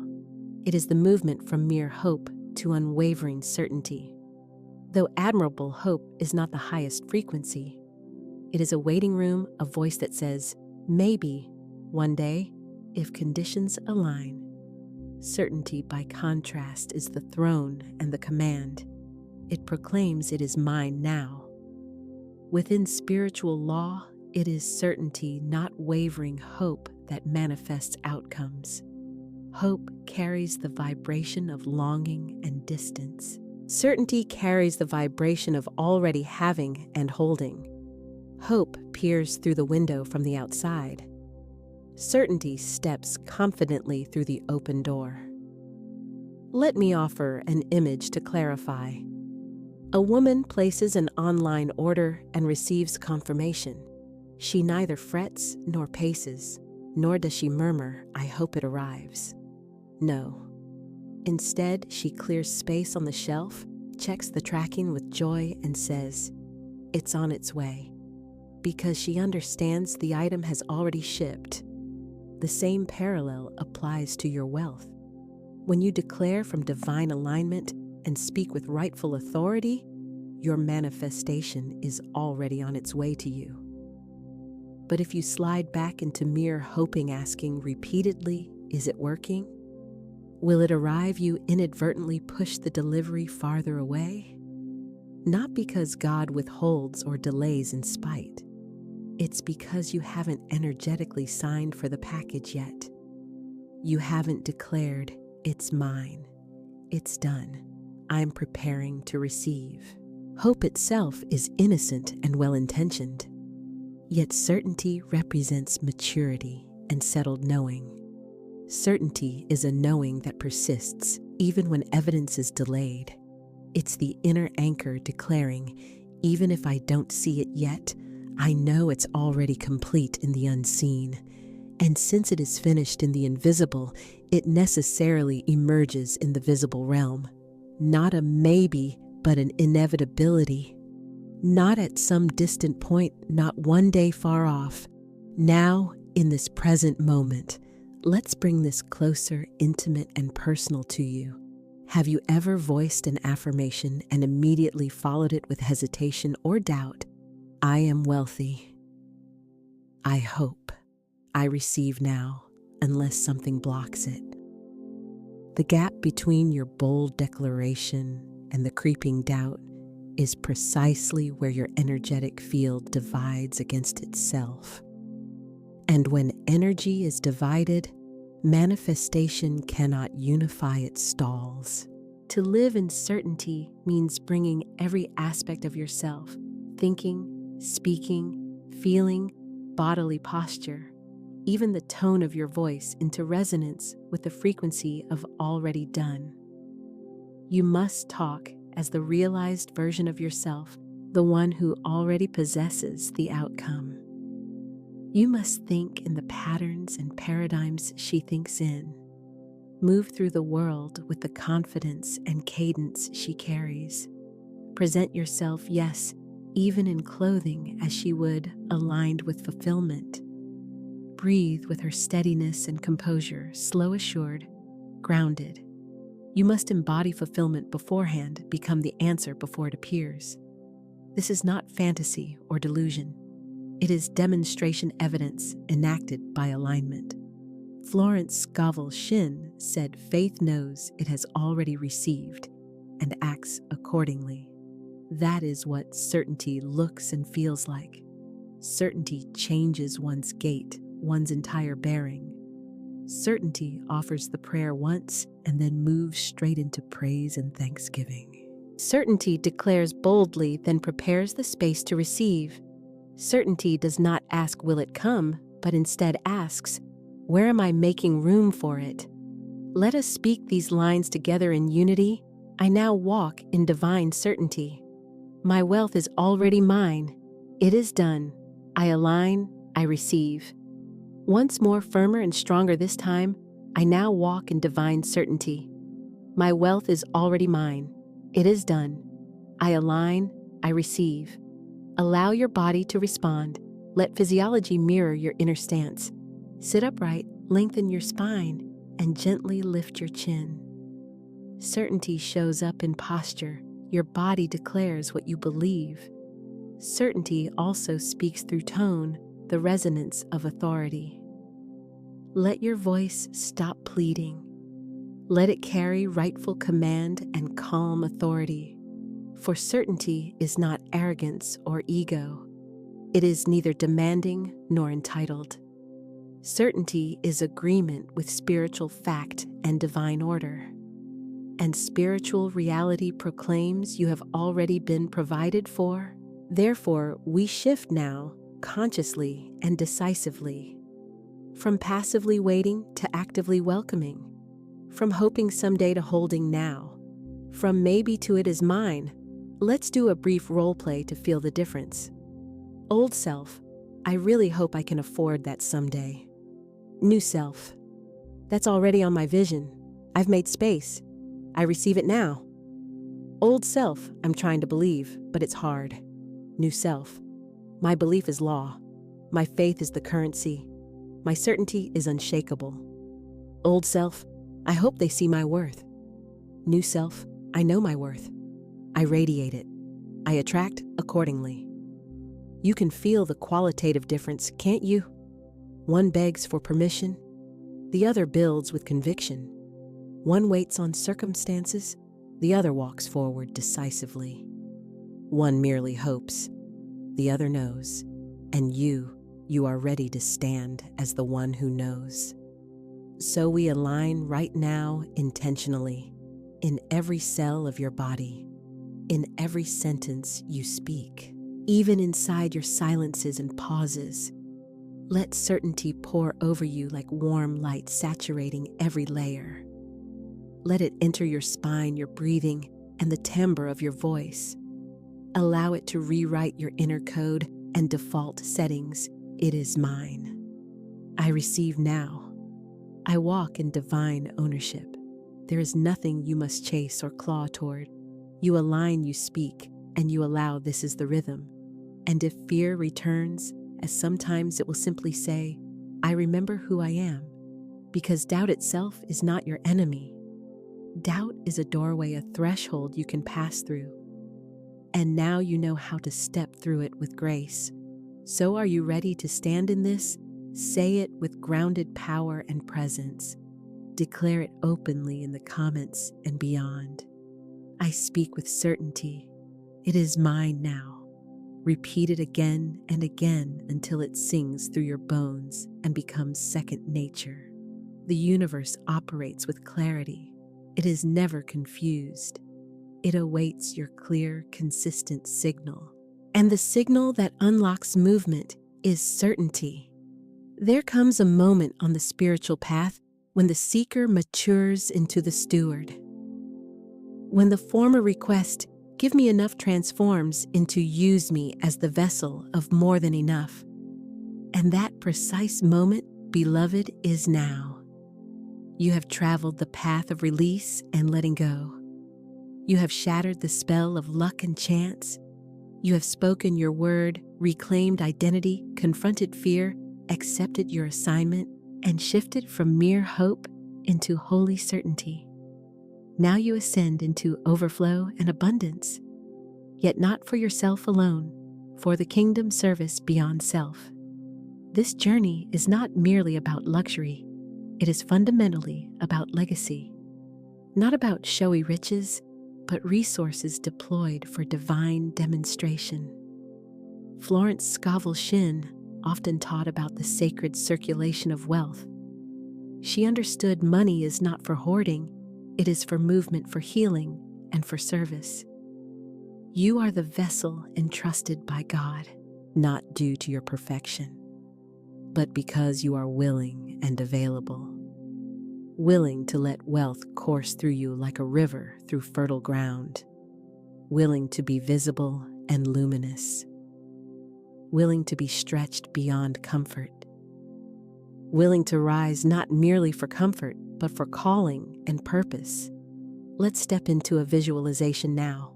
It is the movement from mere hope to unwavering certainty. Though admirable, hope is not the highest frequency. It is a waiting room, a voice that says, maybe, one day, if conditions align. Certainty, by contrast, is the throne and the command. It proclaims it is mine now. Within spiritual law, it is certainty, not wavering hope, that manifests outcomes. Hope carries the vibration of longing and distance. Certainty carries the vibration of already having and holding. Hope peers through the window from the outside. Certainty steps confidently through the open door. Let me offer an image to clarify. A woman places an online order and receives confirmation. She neither frets nor paces, nor does she murmur, I hope it arrives. No. Instead, she clears space on the shelf, checks the tracking with joy, and says, it's on its way. Because she understands the item has already shipped. The same parallel applies to your wealth. When you declare from divine alignment and speak with rightful authority, your manifestation is already on its way to you. But if you slide back into mere hoping, asking repeatedly, is it working? Will it arrive? You inadvertently push the delivery farther away? Not because God withholds or delays in spite. It's because you haven't energetically signed for the package yet. You haven't declared, it's mine. It's done. I'm preparing to receive. Hope itself is innocent and well-intentioned. Yet certainty represents maturity and settled knowing. Certainty is a knowing that persists even when evidence is delayed. It's the inner anchor declaring, even if I don't see it yet, I know it's already complete in the unseen. And since it is finished in the invisible, it necessarily emerges in the visible realm. Not a maybe, but an inevitability. Not at some distant point, not one day far off. Now, in this present moment, let's bring this closer, intimate, and personal to you. Have you ever voiced an affirmation and immediately followed it with hesitation or doubt? I am wealthy. I hope. I receive now, unless something blocks it. The gap between your bold declaration and the creeping doubt is precisely where your energetic field divides against itself. And when energy is divided, manifestation cannot unify, it stalls. To live in certainty means bringing every aspect of yourself, thinking, speaking, feeling, bodily posture, even the tone of your voice, into resonance with the frequency of already done. You must talk as the realized version of yourself, the one who already possesses the outcome. You must think in the patterns and paradigms she thinks in. Move through the world with the confidence and cadence she carries. Present yourself, yes, even in clothing as she would, aligned with fulfillment. Breathe with her steadiness and composure, slow, assured, grounded. You must embody fulfillment beforehand, become the answer before it appears. This is not fantasy or delusion. It is demonstration evidence enacted by alignment. Florence Scovel Shinn said faith knows it has already received and acts accordingly. That is what certainty looks and feels like. Certainty changes one's gait, one's entire bearing. Certainty offers the prayer once and then moves straight into praise and thanksgiving. Certainty declares boldly, then prepares the space to receive. Certainty does not ask, will it come, but instead asks, where am I making room for it? Let us speak these lines together in unity. I now walk in divine certainty. My wealth is already mine. It is done. I align, I receive. Once more firmer and stronger this time, I now walk in divine certainty. My wealth is already mine. It is done. I align, I receive. Allow your body to respond. Let physiology mirror your inner stance. Sit upright, lengthen your spine, and gently lift your chin. Certainty shows up in posture. Your body declares what you believe. Certainty also speaks through tone, the resonance of authority. Let your voice stop pleading. Let it carry rightful command and calm authority. For certainty is not arrogance or ego. It is neither demanding nor entitled. Certainty is agreement with spiritual fact and divine order. And spiritual reality proclaims you have already been provided for. Therefore, we shift now, consciously and decisively. From passively waiting to actively welcoming. From hoping someday to holding now. From maybe to it is mine. Let's do a brief role play to feel the difference. Old self, I really hope I can afford that someday. New self, that's already on my vision. I've made space. I receive it now. Old self, I'm trying to believe, but it's hard. New self, my belief is law. My faith is the currency. My certainty is unshakable. Old self, I hope they see my worth. New self, I know my worth. I radiate it. I attract accordingly. You can feel the qualitative difference, can't you? One begs for permission. The other builds with conviction. One waits on circumstances. The other walks forward decisively. One merely hopes. The other knows. And you are ready to stand as the one who knows. So we align right now intentionally, in every cell of your body, in every sentence you speak, even inside your silences and pauses. Let certainty pour over you like warm light saturating every layer. Let it enter your spine, your breathing, and the timbre of your voice. Allow it to rewrite your inner code and default settings. It is mine. I receive now. I walk in divine ownership. There is nothing you must chase or claw toward. You align, you speak, and you allow. This is the rhythm. And if fear returns, as sometimes it will simply say, I remember who I am, because doubt itself is not your enemy. Doubt is a doorway, a threshold you can pass through. And now you know how to step through it with grace. So are you ready to stand in this? Say it with grounded power and presence. Declare it openly in the comments and beyond. I speak with certainty. It is mine now. Repeat it again and again until it sings through your bones and becomes second nature. The universe operates with clarity. It is never confused. It awaits your clear, consistent signal. And the signal that unlocks movement is certainty. There comes a moment on the spiritual path when the seeker matures into the steward. When the former request, give me enough, transforms into use me as the vessel of more than enough. And that precise moment, beloved, is now. You have traveled the path of release and letting go. You have shattered the spell of luck and chance. You have spoken your word, reclaimed identity, confronted fear, accepted your assignment, and shifted from mere hope into holy certainty. Now you ascend into overflow and abundance, yet not for yourself alone, for the kingdom service beyond self. This journey is not merely about luxury, it is fundamentally about legacy. Not about showy riches, but resources deployed for divine demonstration. Florence Scovel Shinn often taught about the sacred circulation of wealth. She understood money is not for hoarding, it is for movement, for healing, and for service. You are the vessel entrusted by God, not due to your perfection, but because you are willing and available. Willing to let wealth course through you like a river through fertile ground. Willing to be visible and luminous. Willing to be stretched beyond comfort. Willing to rise not merely for comfort, but for calling and purpose. Let's step into a visualization now.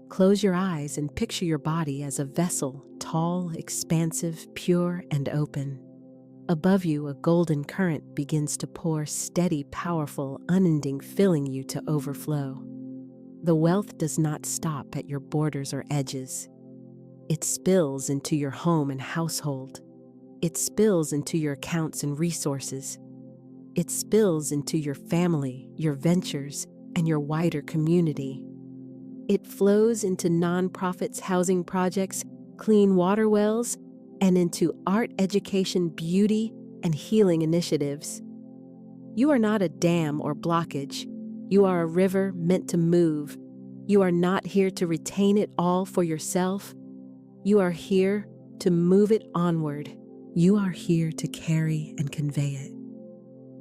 Close your eyes and picture your body as a vessel, tall, expansive, pure, and open. Above you, a golden current begins to pour, steady, powerful, unending, filling you to overflow. The wealth does not stop at your borders or edges. It spills into your home and household. It spills into your accounts and resources. It spills into your family, your ventures, and your wider community. It flows into nonprofits, housing projects, clean water wells, and into art, education, beauty, and healing initiatives. You are not a dam or blockage. You are a river meant to move. You are not here to retain it all for yourself. You are here to move it onward. You are here to carry and convey it.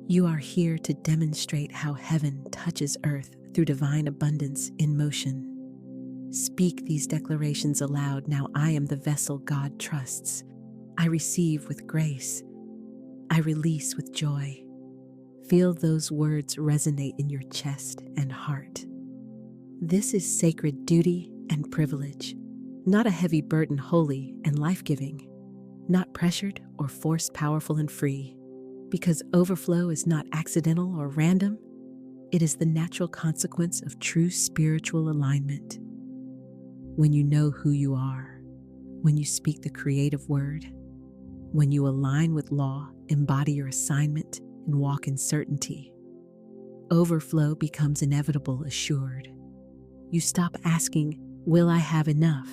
You are here to demonstrate how heaven touches earth through divine abundance in motion. Speak these declarations aloud. Now I am the vessel God trusts. I receive with grace. I release with joy. Feel those words resonate in your chest and heart. This is sacred duty and privilege, not a heavy burden, holy and life-giving, not pressured or forced, powerful and free. Because overflow is not accidental or random, it is the natural consequence of true spiritual alignment. When you know who you are, when you speak the creative word, when you align with law, embody your assignment, and walk in certainty, overflow becomes inevitable, assured. You stop asking, will I have enough?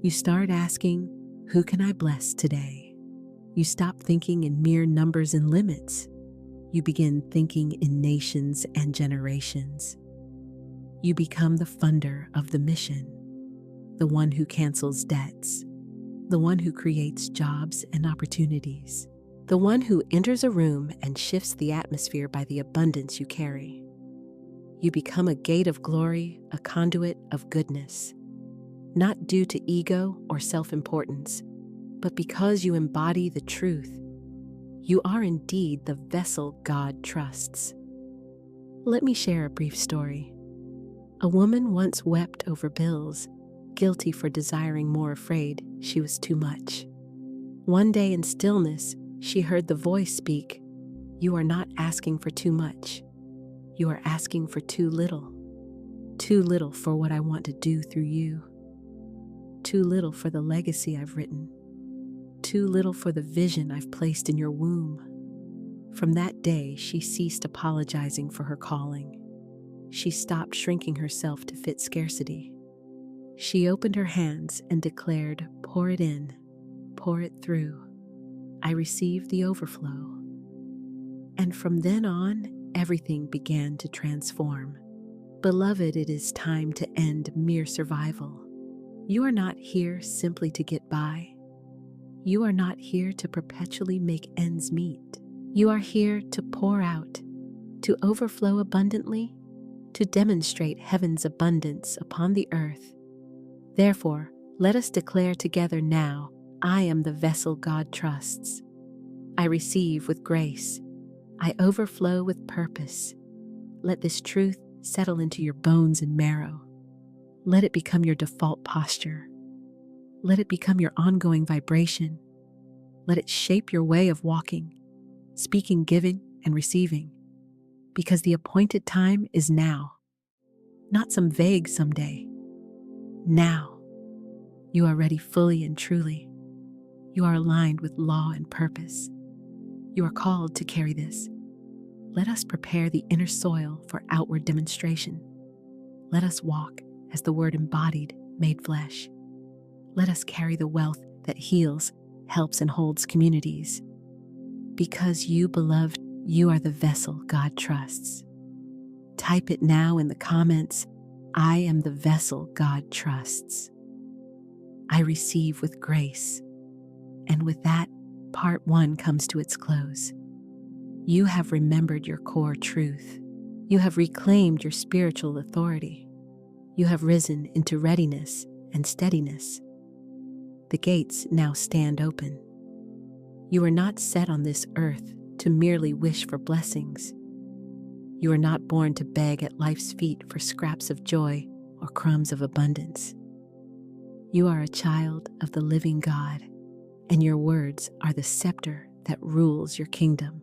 You start asking, who can I bless today? You stop thinking in mere numbers and limits. You begin thinking in nations and generations. You become the funder of the mission, the one who cancels debts, the one who creates jobs and opportunities, the one who enters a room and shifts the atmosphere by the abundance you carry. You become a gate of glory, a conduit of goodness, not due to ego or self-importance, but because you embody the truth. You are indeed the vessel God trusts. Let me share a brief story. A woman once wept over bills, guilty for desiring more, afraid she was too much. One day in stillness, she heard the voice speak, "You are not asking for too much. You are asking for too little. Too little for what I want to do through you. Too little for the legacy I've written. Too little for the vision I've placed in your womb." From that day, she ceased apologizing for her calling. She stopped shrinking herself to fit scarcity. She opened her hands and declared, "Pour it in, pour it through. I receive the overflow." And from then on, everything began to transform. Beloved, it is time to end mere survival. You are not here simply to get by. You are not here to perpetually make ends meet. You are here to pour out, to overflow abundantly, to demonstrate heaven's abundance upon the earth. Therefore, let us declare together now, I am the vessel God trusts. I receive with grace. I overflow with purpose. Let this truth settle into your bones and marrow. Let it become your default posture. Let it become your ongoing vibration. Let it shape your way of walking, speaking, giving, and receiving. because the appointed time is now, not some vague someday. Now, you are ready fully and truly. You are aligned with law and purpose. You are called to carry this. Let us prepare the inner soil for outward demonstration. Let us walk as the Word embodied, made flesh. Let us carry the wealth that heals, helps, and holds communities. Because you, beloved, you are the vessel God trusts. Type it now in the comments, I am the vessel God trusts. I receive with grace. And with that, part 1 comes to its close. You have remembered your core truth. You have reclaimed your spiritual authority. You have risen into readiness and steadiness. The gates now stand open. You are not set on this earth to merely wish for blessings. You are not born to beg at life's feet for scraps of joy or crumbs of abundance. You are a child of the living God, and your words are the scepter that rules your kingdom.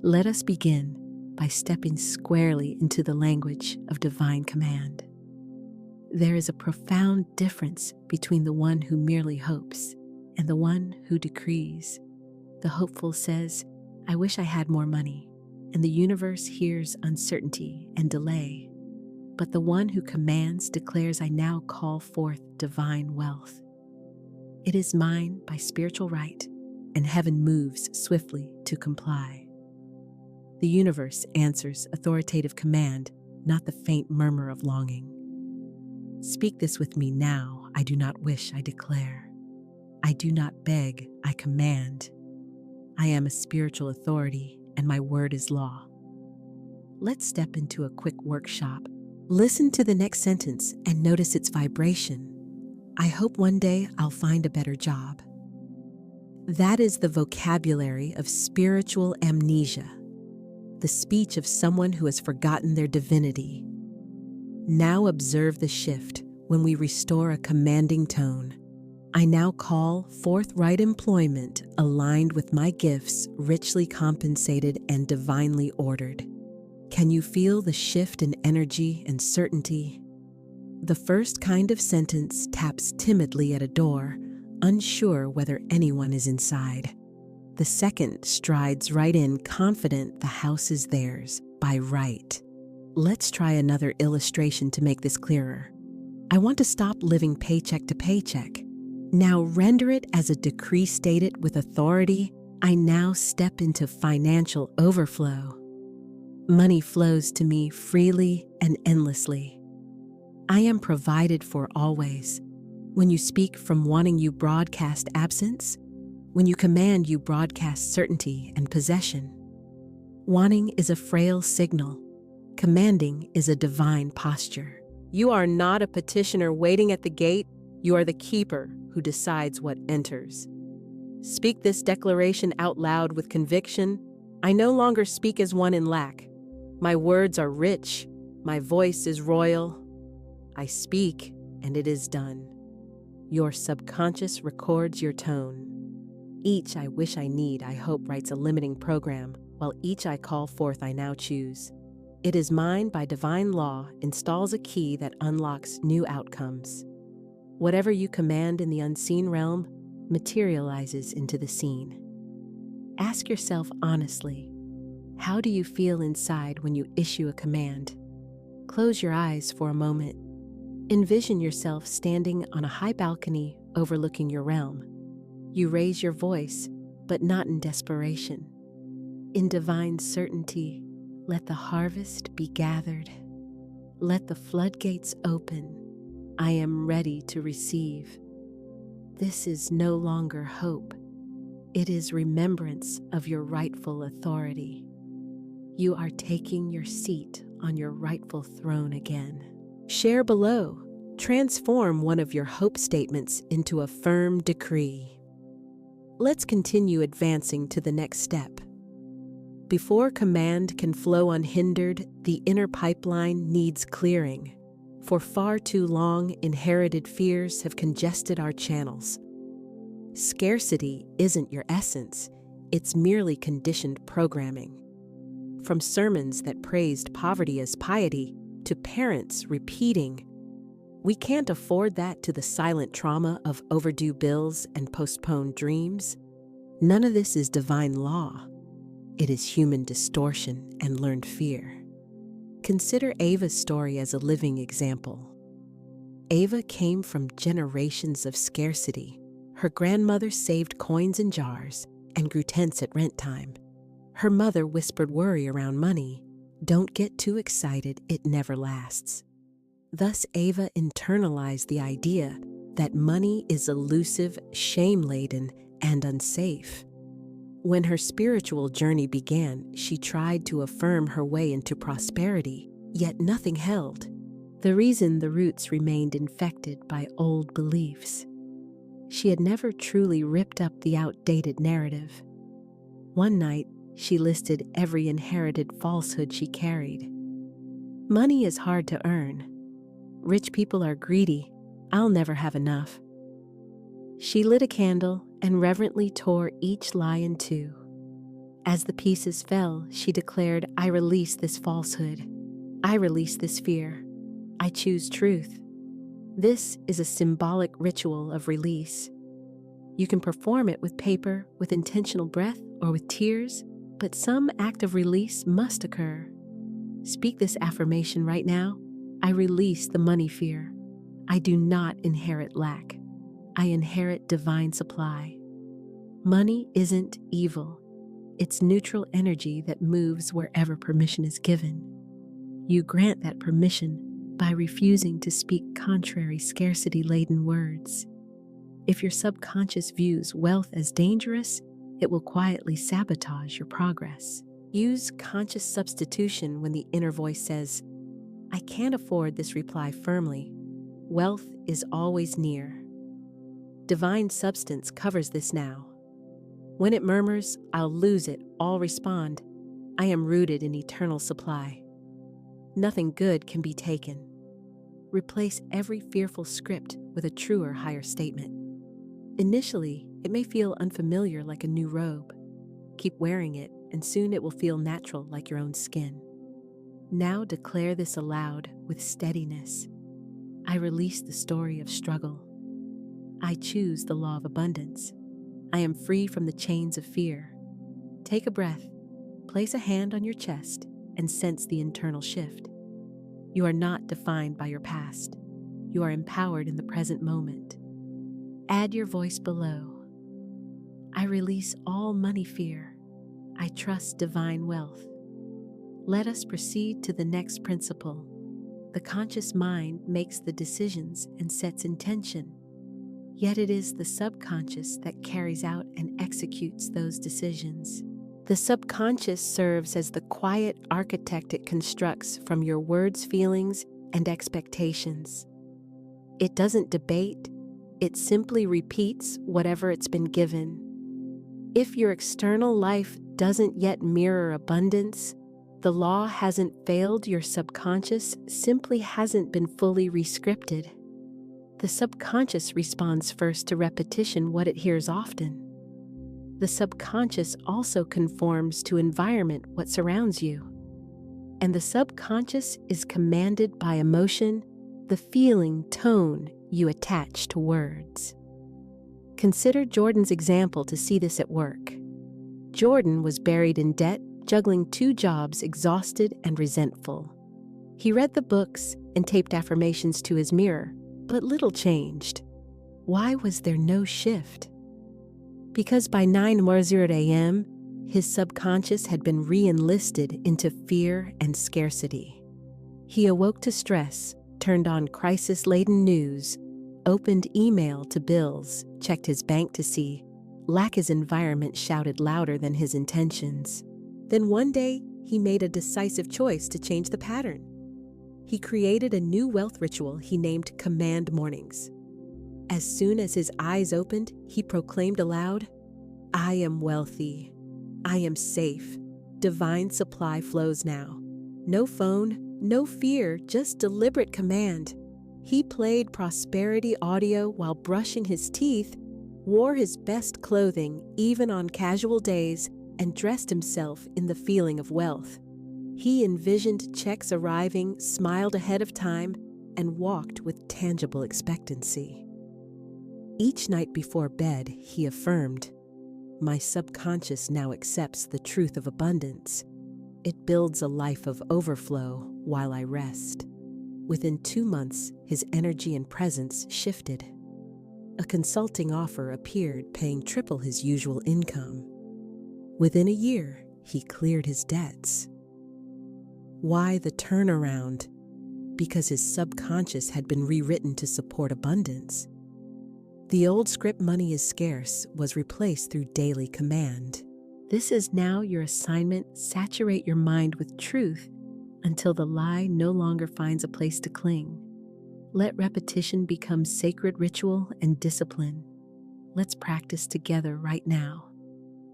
Let us begin by stepping squarely into the language of divine command. There is a profound difference between the one who merely hopes and the one who decrees. The hopeful says, I wish I had more money, and the universe hears uncertainty and delay. But the one who commands declares, I now call forth divine wealth. It is mine by spiritual right, and heaven moves swiftly to comply. The universe answers authoritative command, not the faint murmur of longing. Speak this with me now. I do not wish, I declare. I do not beg, I command. I am a spiritual authority, and my word is law. Let's step into a quick workshop. Listen to the next sentence and notice its vibration. I hope one day I'll find a better job. That is the vocabulary of spiritual amnesia, the speech of someone who has forgotten their divinity. Now observe the shift when we restore a commanding tone. I now call forthright employment aligned with my gifts, richly compensated and divinely ordered. Can you feel the shift in energy and certainty? The first kind of sentence taps timidly at a door, unsure whether anyone is inside. The second strides right in, confident the house is theirs by right. Let's try another illustration to make this clearer. I want to stop living paycheck to paycheck. Now render it as a decree stated with authority. I now step into financial overflow. Money flows to me freely and endlessly. I am provided for always. When you speak from wanting, you broadcast absence. When you command, you broadcast certainty and possession. Wanting is a frail signal. Commanding is a divine posture. You are not a petitioner waiting at the gate. You are the keeper who decides what enters. Speak this declaration out loud with conviction. I no longer speak as one in lack. My words are rich. My voice is royal. I speak, and it is done. Your subconscious records your tone. Each I wish I need, I hope writes a limiting program, while each I call forth I now choose. It is mine by divine law, installs a key that unlocks new outcomes. Whatever you command in the unseen realm materializes into the seen. Ask yourself honestly, how do you feel inside when you issue a command? Close your eyes for a moment. Envision yourself standing on a high balcony overlooking your realm. You raise your voice, but not in desperation. In divine certainty, let the harvest be gathered. Let the floodgates open. I am ready to receive. This is no longer hope. It is remembrance of your rightful authority. You are taking your seat on your rightful throne again. Share below. Transform one of your hope statements into a firm decree. Let's continue advancing to the next step. Before command can flow unhindered, the inner pipeline needs clearing. For far too long, inherited fears have congested our channels. Scarcity isn't your essence, it's merely conditioned programming. from sermons that praised poverty as piety to parents repeating, "We can't afford that," to the silent trauma of overdue bills and postponed dreams. None of this is divine law. It is human distortion and learned fear. Consider Ava's story as a living example. Ava came from generations of scarcity. Her grandmother saved coins in jars and grew tense at rent time. Her mother whispered worry around money. "Don't get too excited, it never lasts." Thus, Ava internalized the idea that money is elusive, shame-laden, and unsafe. When her spiritual journey began, she tried to affirm her way into prosperity, yet nothing held. The reason the roots remained infected by old beliefs. She had never truly ripped up the outdated narrative. One night, she listed every inherited falsehood she carried. "Money is hard to earn. Rich people are greedy. I'll never have enough." She lit a candle and reverently tore each lie in two. As the pieces fell, she declared, "I release this falsehood. I release this fear. I choose truth." This is a symbolic ritual of release. You can perform it with paper, with intentional breath, or with tears, but some act of release must occur. Speak this affirmation right now. "I release the money fear. I do not inherit lack. I inherit divine supply." Money isn't evil. It's neutral energy that moves wherever permission is given. You grant that permission by refusing to speak contrary, scarcity-laden words. If your subconscious views wealth as dangerous, it will quietly sabotage your progress. Use conscious substitution when the inner voice says, "I can't afford this," reply firmly, "Wealth is always near." Divine substance covers this now. When it murmurs, "I'll lose it," all respond, "I am rooted in eternal supply." Nothing good can be taken. Replace every fearful script with a truer, higher statement. Initially, it may feel unfamiliar, like a new robe. Keep wearing it, and soon it will feel natural, like your own skin. Now declare this aloud with steadiness. "I release the story of struggle. I choose the law of abundance. I am free from the chains of fear." Take a breath, place a hand on your chest, and sense the internal shift. You are not defined by your past. You are empowered in the present moment. Add your voice below. "I release all money fear. I trust divine wealth." Let us proceed to the next principle. The conscious mind makes the decisions and sets intention. Yet it is the subconscious that carries out and executes those decisions. The subconscious serves as the quiet architect it constructs from your words, feelings, and expectations. It doesn't debate, it simply repeats whatever it's been given. If your external life doesn't yet mirror abundance, the law hasn't failed, your subconscious simply hasn't been fully rescripted. The subconscious responds first to repetition, what it hears often. The subconscious also conforms to environment, what surrounds you. And the subconscious is commanded by emotion, the feeling, tone you attach to words. Consider Jordan's example to see this at work. Jordan was buried in debt, juggling 2 jobs, exhausted and resentful. He read the books and taped affirmations to his mirror, but little changed. Why was there no shift? Because by 9:00 a.m., his subconscious had been re-enlisted into fear and scarcity. He awoke to stress, turned on crisis-laden news, opened email to bills, checked his bank to see lack. His environment shouted louder than his intentions. Then one day, he made a decisive choice to change the pattern. He created a new wealth ritual he named Command Mornings. As soon as his eyes opened, he proclaimed aloud, "I am wealthy. I am safe. Divine supply flows now." No phone, no fear, just deliberate command. He played prosperity audio while brushing his teeth, wore his best clothing even on casual days, and dressed himself in the feeling of wealth. He envisioned checks arriving, smiled ahead of time, and walked with tangible expectancy. Each night before bed, he affirmed, "My subconscious now accepts the truth of abundance. It builds a life of overflow while I rest." Within 2 months, his energy and presence shifted. A consulting offer appeared, paying triple his usual income. Within a year, he cleared his debts. Why the turnaround? Because his subconscious had been rewritten to support abundance. The old script, "money is scarce," was replaced through daily command. This is now your assignment. Saturate your mind with truth until the lie no longer finds a place to cling. Let repetition become sacred ritual and discipline. Let's practice together right now.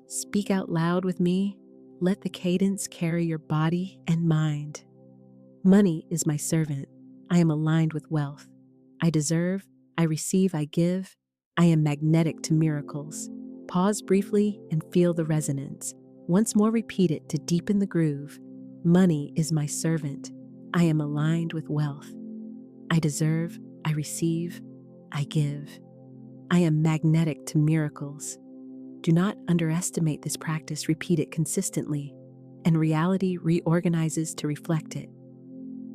Speak out loud with me. Let the cadence carry your body and mind. Money is my servant. I am aligned with wealth. I deserve, I receive, I give. I am magnetic to miracles. Pause briefly and feel the resonance. Once more repeat it to deepen the groove. Money is my servant. I am aligned with wealth. I deserve, I receive, I give. I am magnetic to miracles. Do not underestimate this practice. Repeat it consistently, and reality reorganizes to reflect it.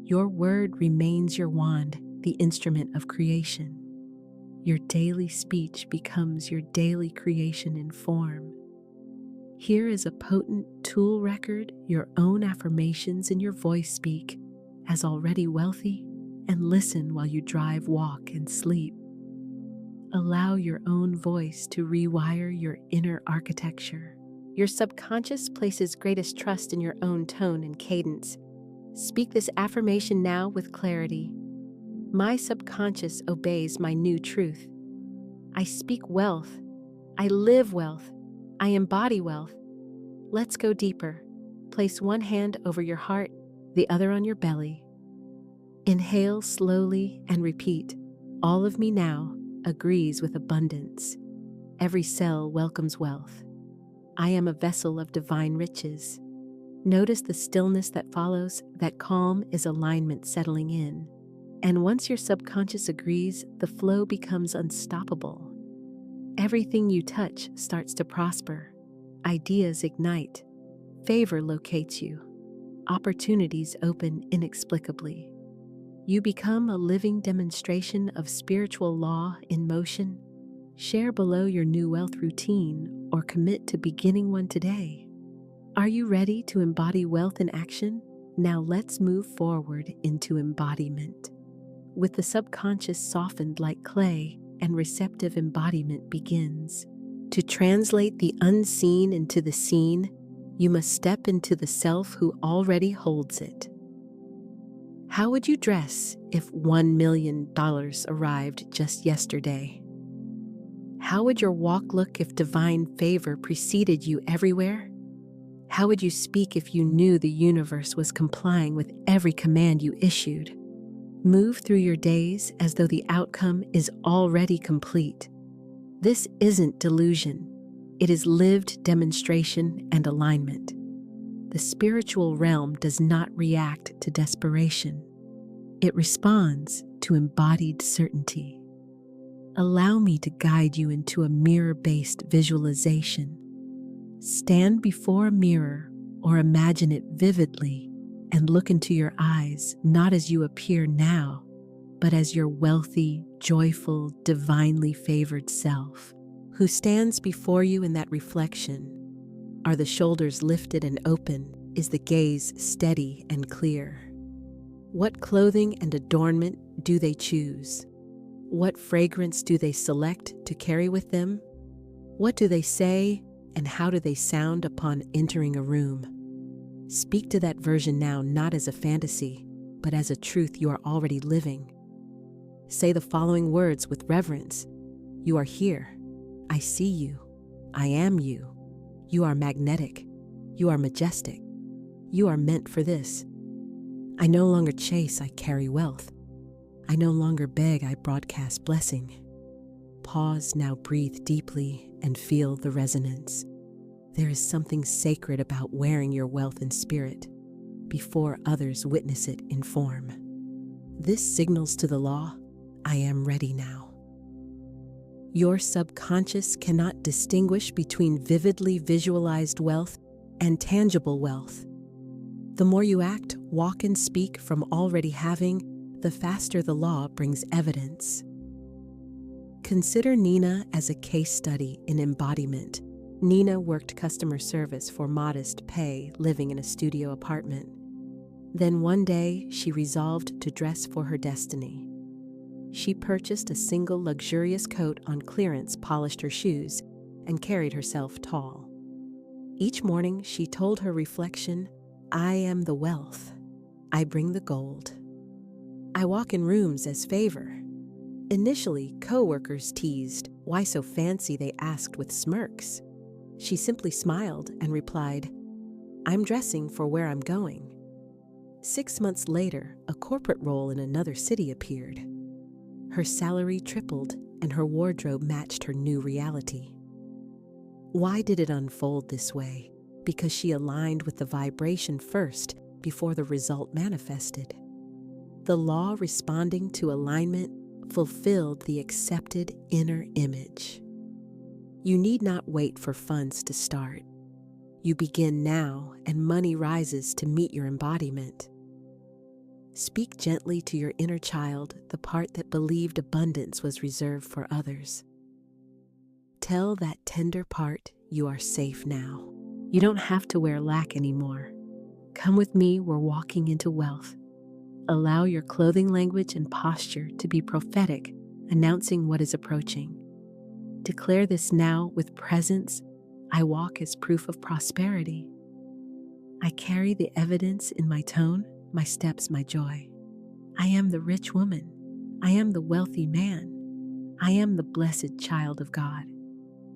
Your word remains your wand, the instrument of creation. Your daily speech becomes your daily creation in form. Here is a potent tool record, your own affirmations in your voice. Speak as already wealthy, and listen while you drive, walk, and sleep. Allow your own voice to rewire your inner architecture. Your subconscious places greatest trust in your own tone and cadence. Speak this affirmation now with clarity. My subconscious obeys my new truth. I speak wealth. I live wealth. I embody wealth. Let's go deeper. Place one hand over your heart, the other on your belly. Inhale slowly and repeat. All of me now agrees with abundance. Every cell welcomes wealth. I am a vessel of divine riches. Notice the stillness that follows. That calm is alignment settling in. And once your subconscious agrees, the flow becomes unstoppable. Everything you touch starts to prosper. Ideas ignite. Favor locates you. Opportunities open inexplicably. You become a living demonstration of spiritual law in motion. Share below your new wealth routine or commit to beginning one today. Are you ready to embody wealth in action? Now let's move forward into embodiment. With the subconscious softened like clay, and receptive embodiment begins. To translate the unseen into the seen, you must step into the self who already holds it. How would you dress if $1 million arrived just yesterday? How would your walk look if divine favor preceded you everywhere? How would you speak if you knew the universe was complying with every command you issued? Move through your days as though the outcome is already complete. This isn't delusion. It is lived demonstration and alignment. The spiritual realm does not react to desperation. It responds to embodied certainty. Allow me to guide you into a mirror-based visualization. Stand before a mirror or imagine it vividly and look into your eyes, not as you appear now, but as your wealthy, joyful, divinely favored self. Who stands before you in that reflection? Are the shoulders lifted and open? Is the gaze steady and clear? What clothing and adornment do they choose? What fragrance do they select to carry with them? What do they say, and how do they sound upon entering a room? Speak to that version now, not as a fantasy, but as a truth you are already living. Say the following words with reverence. You are here. I see you. I am you. You are magnetic. You are majestic. You are meant for this. I no longer chase, I carry wealth. I no longer beg, I broadcast blessing. Pause now, breathe deeply, and feel the resonance. There is something sacred about wearing your wealth in spirit. before others witness it in form. This signals to the law, I am ready now. Your subconscious cannot distinguish between vividly visualized wealth and tangible wealth. The more you act, walk, and speak from already having, the faster the law brings evidence. Consider Nina as a case study in embodiment. Nina worked customer service for modest pay, living in a studio apartment. Then one day, she resolved to dress for her destiny. She purchased a single luxurious coat on clearance, polished her shoes, and carried herself tall. Each morning, she told her reflection, I am the wealth. I bring the gold. I walk in rooms as favor. Initially, co-workers teased, why so fancy, they asked with smirks. She simply smiled and replied, I'm dressing for where I'm going. 6 months later, a corporate role in another city appeared. Her salary tripled and her wardrobe matched her new reality. Why did it unfold this way? Because she aligned with the vibration first before the result manifested. The law responding to alignment fulfilled the accepted inner image. You need not wait for funds to start. You begin now, and money rises to meet your embodiment. Speak gently to your inner child, the part that believed abundance was reserved for others. Tell that tender part you are safe now. You don't have to wear lack anymore. Come with me, we're walking into wealth. Allow your clothing language and posture to be prophetic, announcing what is approaching. Declare this now with presence. I walk as proof of prosperity. I carry the evidence in my tone, my steps, my joy. I am the rich woman. I am the wealthy man. I am the blessed child of God.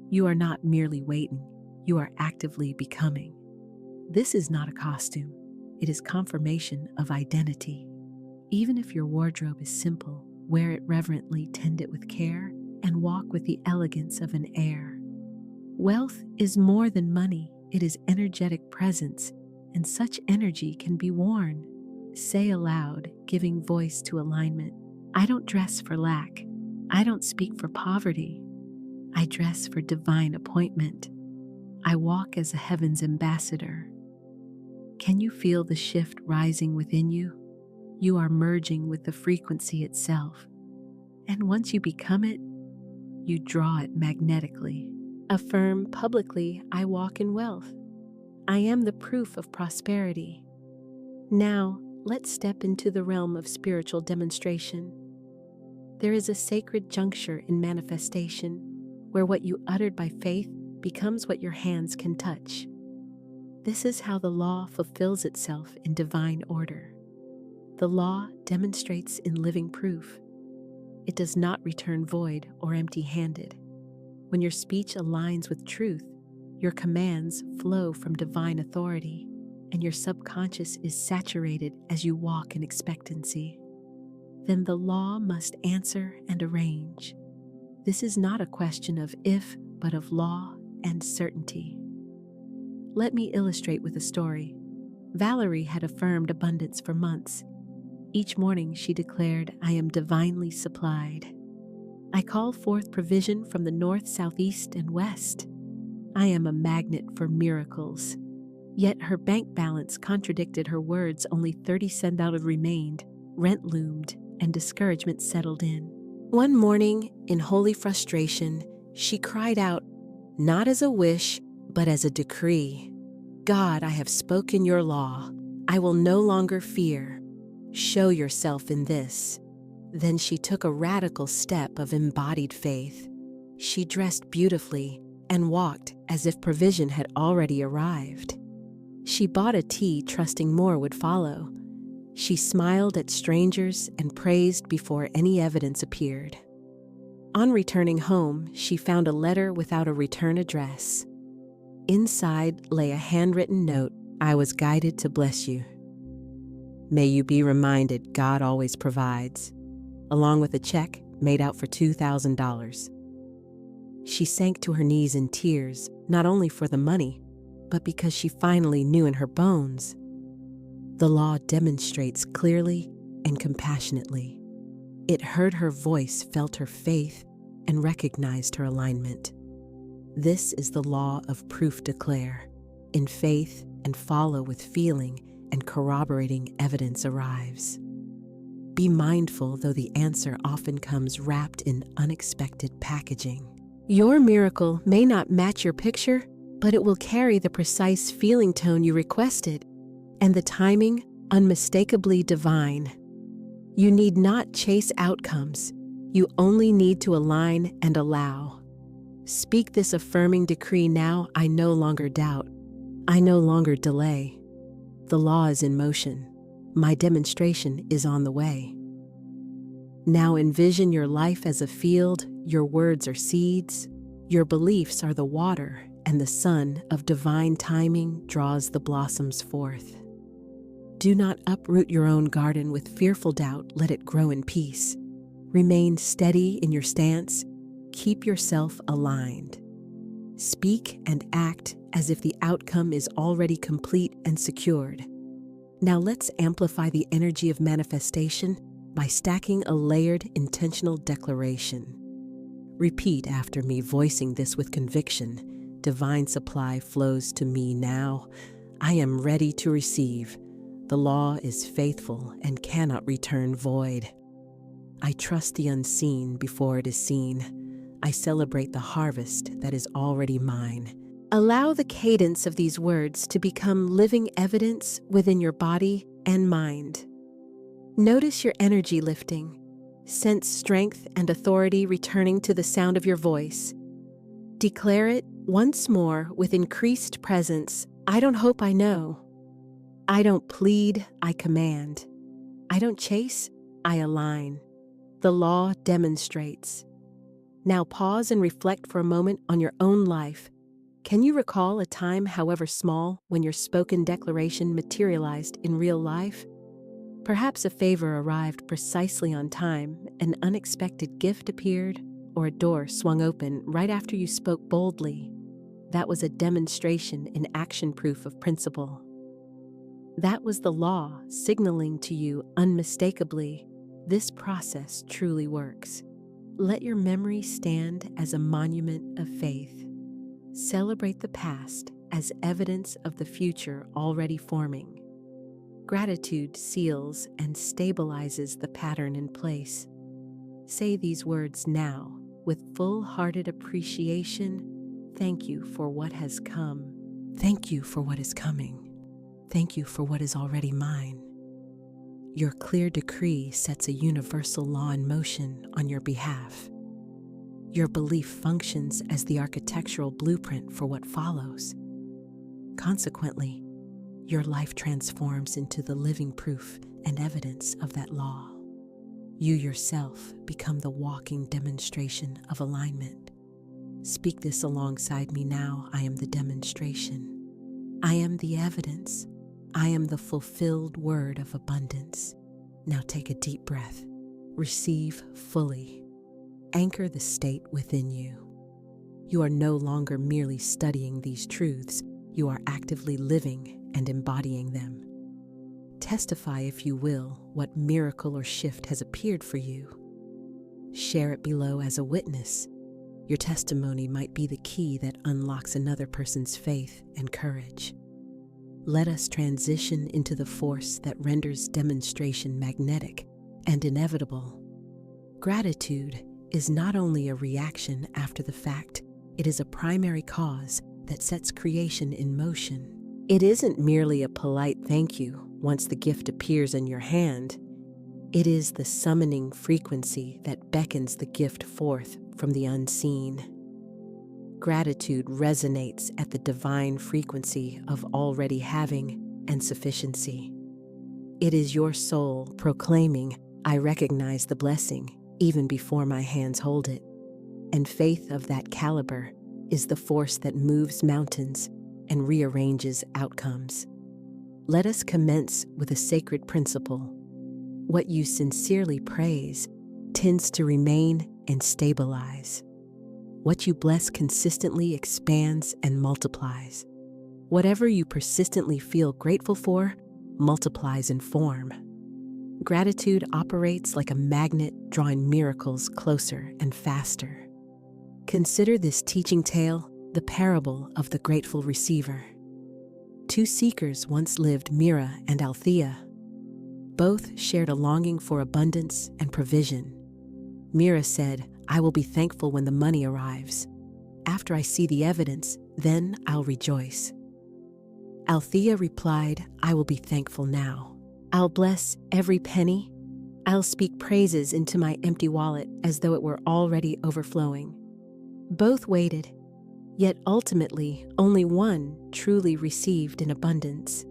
You are not merely waiting. You are actively becoming. This is not a costume. It is confirmation of identity. Even if your wardrobe is simple, wear it reverently, tend it with care, and walk with the elegance of an heir. Wealth is more than money. It is energetic presence, and such energy can be worn. Say aloud, giving voice to alignment, I don't dress for lack. I don't speak for poverty. I dress for divine appointment. I walk as a heaven's ambassador. Can you feel the shift rising within you? You are merging with the frequency itself. And once you become it, you draw it magnetically. Affirm publicly, I walk in wealth. I am the proof of prosperity. Now, let's step into the realm of spiritual demonstration. There is a sacred juncture in manifestation, where what you uttered by faith becomes what your hands can touch. This is how the law fulfills itself in divine order. The law demonstrates in living proof. It does not return void or empty-handed. When your speech aligns with truth, your commands flow from divine authority, and your subconscious is saturated as you walk in expectancy. Then the law must answer and arrange. This is not a question of if, but of law and certainty. Let me illustrate with a story. Valerie had affirmed abundance for months. Each morning she declared, I am divinely supplied. I call forth provision from the north, southeast, and west. I am a magnet for miracles. Yet her bank balance contradicted her words. Only 30 cents out remained. Rent loomed, and discouragement settled in. One morning, in holy frustration, she cried out, not as a wish, but as a decree. God, I have spoken your law. I will no longer fear. Show yourself in this. Then she took a radical step of embodied faith. She dressed beautifully and walked as if provision had already arrived. She bought a tea, trusting more would follow. She smiled at strangers and praised before any evidence appeared. On returning home, she found a letter without a return address. Inside lay a handwritten note, I was guided to bless you. May you be reminded God always provides, along with a check made out for $2,000. She sank to her knees in tears, not only for the money, but because she finally knew in her bones. The law demonstrates clearly and compassionately. It heard her voice, felt her faith, and recognized her alignment. This is the law of proof declare. In faith and follow with feeling, and corroborating evidence arrives. Be mindful, though the answer often comes wrapped in unexpected packaging. Your miracle may not match your picture, but it will carry the precise feeling tone you requested, and the timing unmistakably divine. You need not chase outcomes. You only need to align and allow. Speak this affirming decree now: I no longer doubt. I no longer delay. The law is in motion. My demonstration is on the way. Now envision your life as a field. Your words are seeds. Your beliefs are the water, and the sun of divine timing draws the blossoms forth. Do not uproot your own garden with fearful doubt. Let it grow in peace. Remain steady in your stance. Keep yourself aligned. Speak and act as if the outcome is already complete and secured. Now let's amplify the energy of manifestation by stacking a layered, intentional declaration. Repeat after me, voicing this with conviction. Divine supply flows to me now. I am ready to receive. The law is faithful and cannot return void. I trust the unseen before it is seen. I celebrate the harvest that is already mine. Allow the cadence of these words to become living evidence within your body and mind. Notice your energy lifting. Sense strength and authority returning to the sound of your voice. Declare it once more with increased presence. I don't hope, I know. I don't plead, I command. I don't chase, I align. The law demonstrates. Now pause and reflect for a moment on your own life. Can you recall a time, however small, when your spoken declaration materialized in real life? Perhaps a favor arrived precisely on time, an unexpected gift appeared, or a door swung open right after you spoke boldly. That was a demonstration in action, proof of principle. That was the law signaling to you unmistakably, this process truly works. Let your memory stand as a monument of faith. Celebrate the past as evidence of the future already forming. Gratitude seals and stabilizes the pattern in place. Say these words now with full-hearted appreciation. Thank you for what has come. Thank you for what is coming. Thank you for what is already mine. Your clear decree sets a universal law in motion on your behalf. Your belief functions as the architectural blueprint for what follows. Consequently, your life transforms into the living proof and evidence of that law. You yourself become the walking demonstration of alignment. Speak this alongside me now. I am the demonstration. I am the evidence. I am the fulfilled word of abundance. Now take a deep breath. Receive fully. Anchor the state within you. You are no longer merely studying these truths. You are actively living and embodying them. Testify, if you will, what miracle or shift has appeared for you. Share it below as a witness. Your testimony might be the key that unlocks another person's faith and courage. Let us transition into the force that renders demonstration magnetic and inevitable. Gratitude is not only a reaction after the fact, it is a primary cause that sets creation in motion. It isn't merely a polite thank you once the gift appears in your hand. It is the summoning frequency that beckons the gift forth from the unseen. Gratitude resonates at the divine frequency of already having and sufficiency. It is your soul proclaiming, I recognize the blessing even before my hands hold it. And faith of that caliber is the force that moves mountains and rearranges outcomes. Let us commence with a sacred principle. What you sincerely praise tends to remain and stabilize. What you bless consistently expands and multiplies. Whatever you persistently feel grateful for multiplies in form. Gratitude operates like a magnet, drawing miracles closer and faster. Consider this teaching tale the parable of the grateful receiver. Two seekers once lived, Mira and Althea. Both shared a longing for abundance and provision. Mira said, "I will be thankful when the money arrives. After I see the evidence, then I'll rejoice." Althea replied, "I will be thankful now. I'll bless every penny. I'll speak praises into my empty wallet as though it were already overflowing." Both waited, yet ultimately only one truly received in abundance.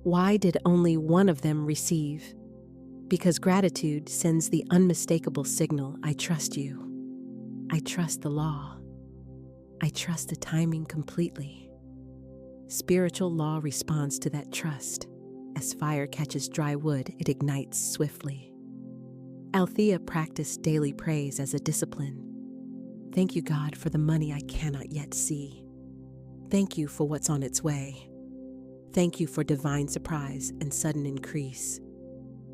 Why did only one of them receive? Because gratitude sends the unmistakable signal, "I trust you. I trust the law. I trust the timing completely." Spiritual law responds to that trust. As fire catches dry wood, it ignites swiftly. Althea practiced daily praise as a discipline. "Thank you, God, for the money I cannot yet see. Thank you for what's on its way. Thank you for divine surprise and sudden increase."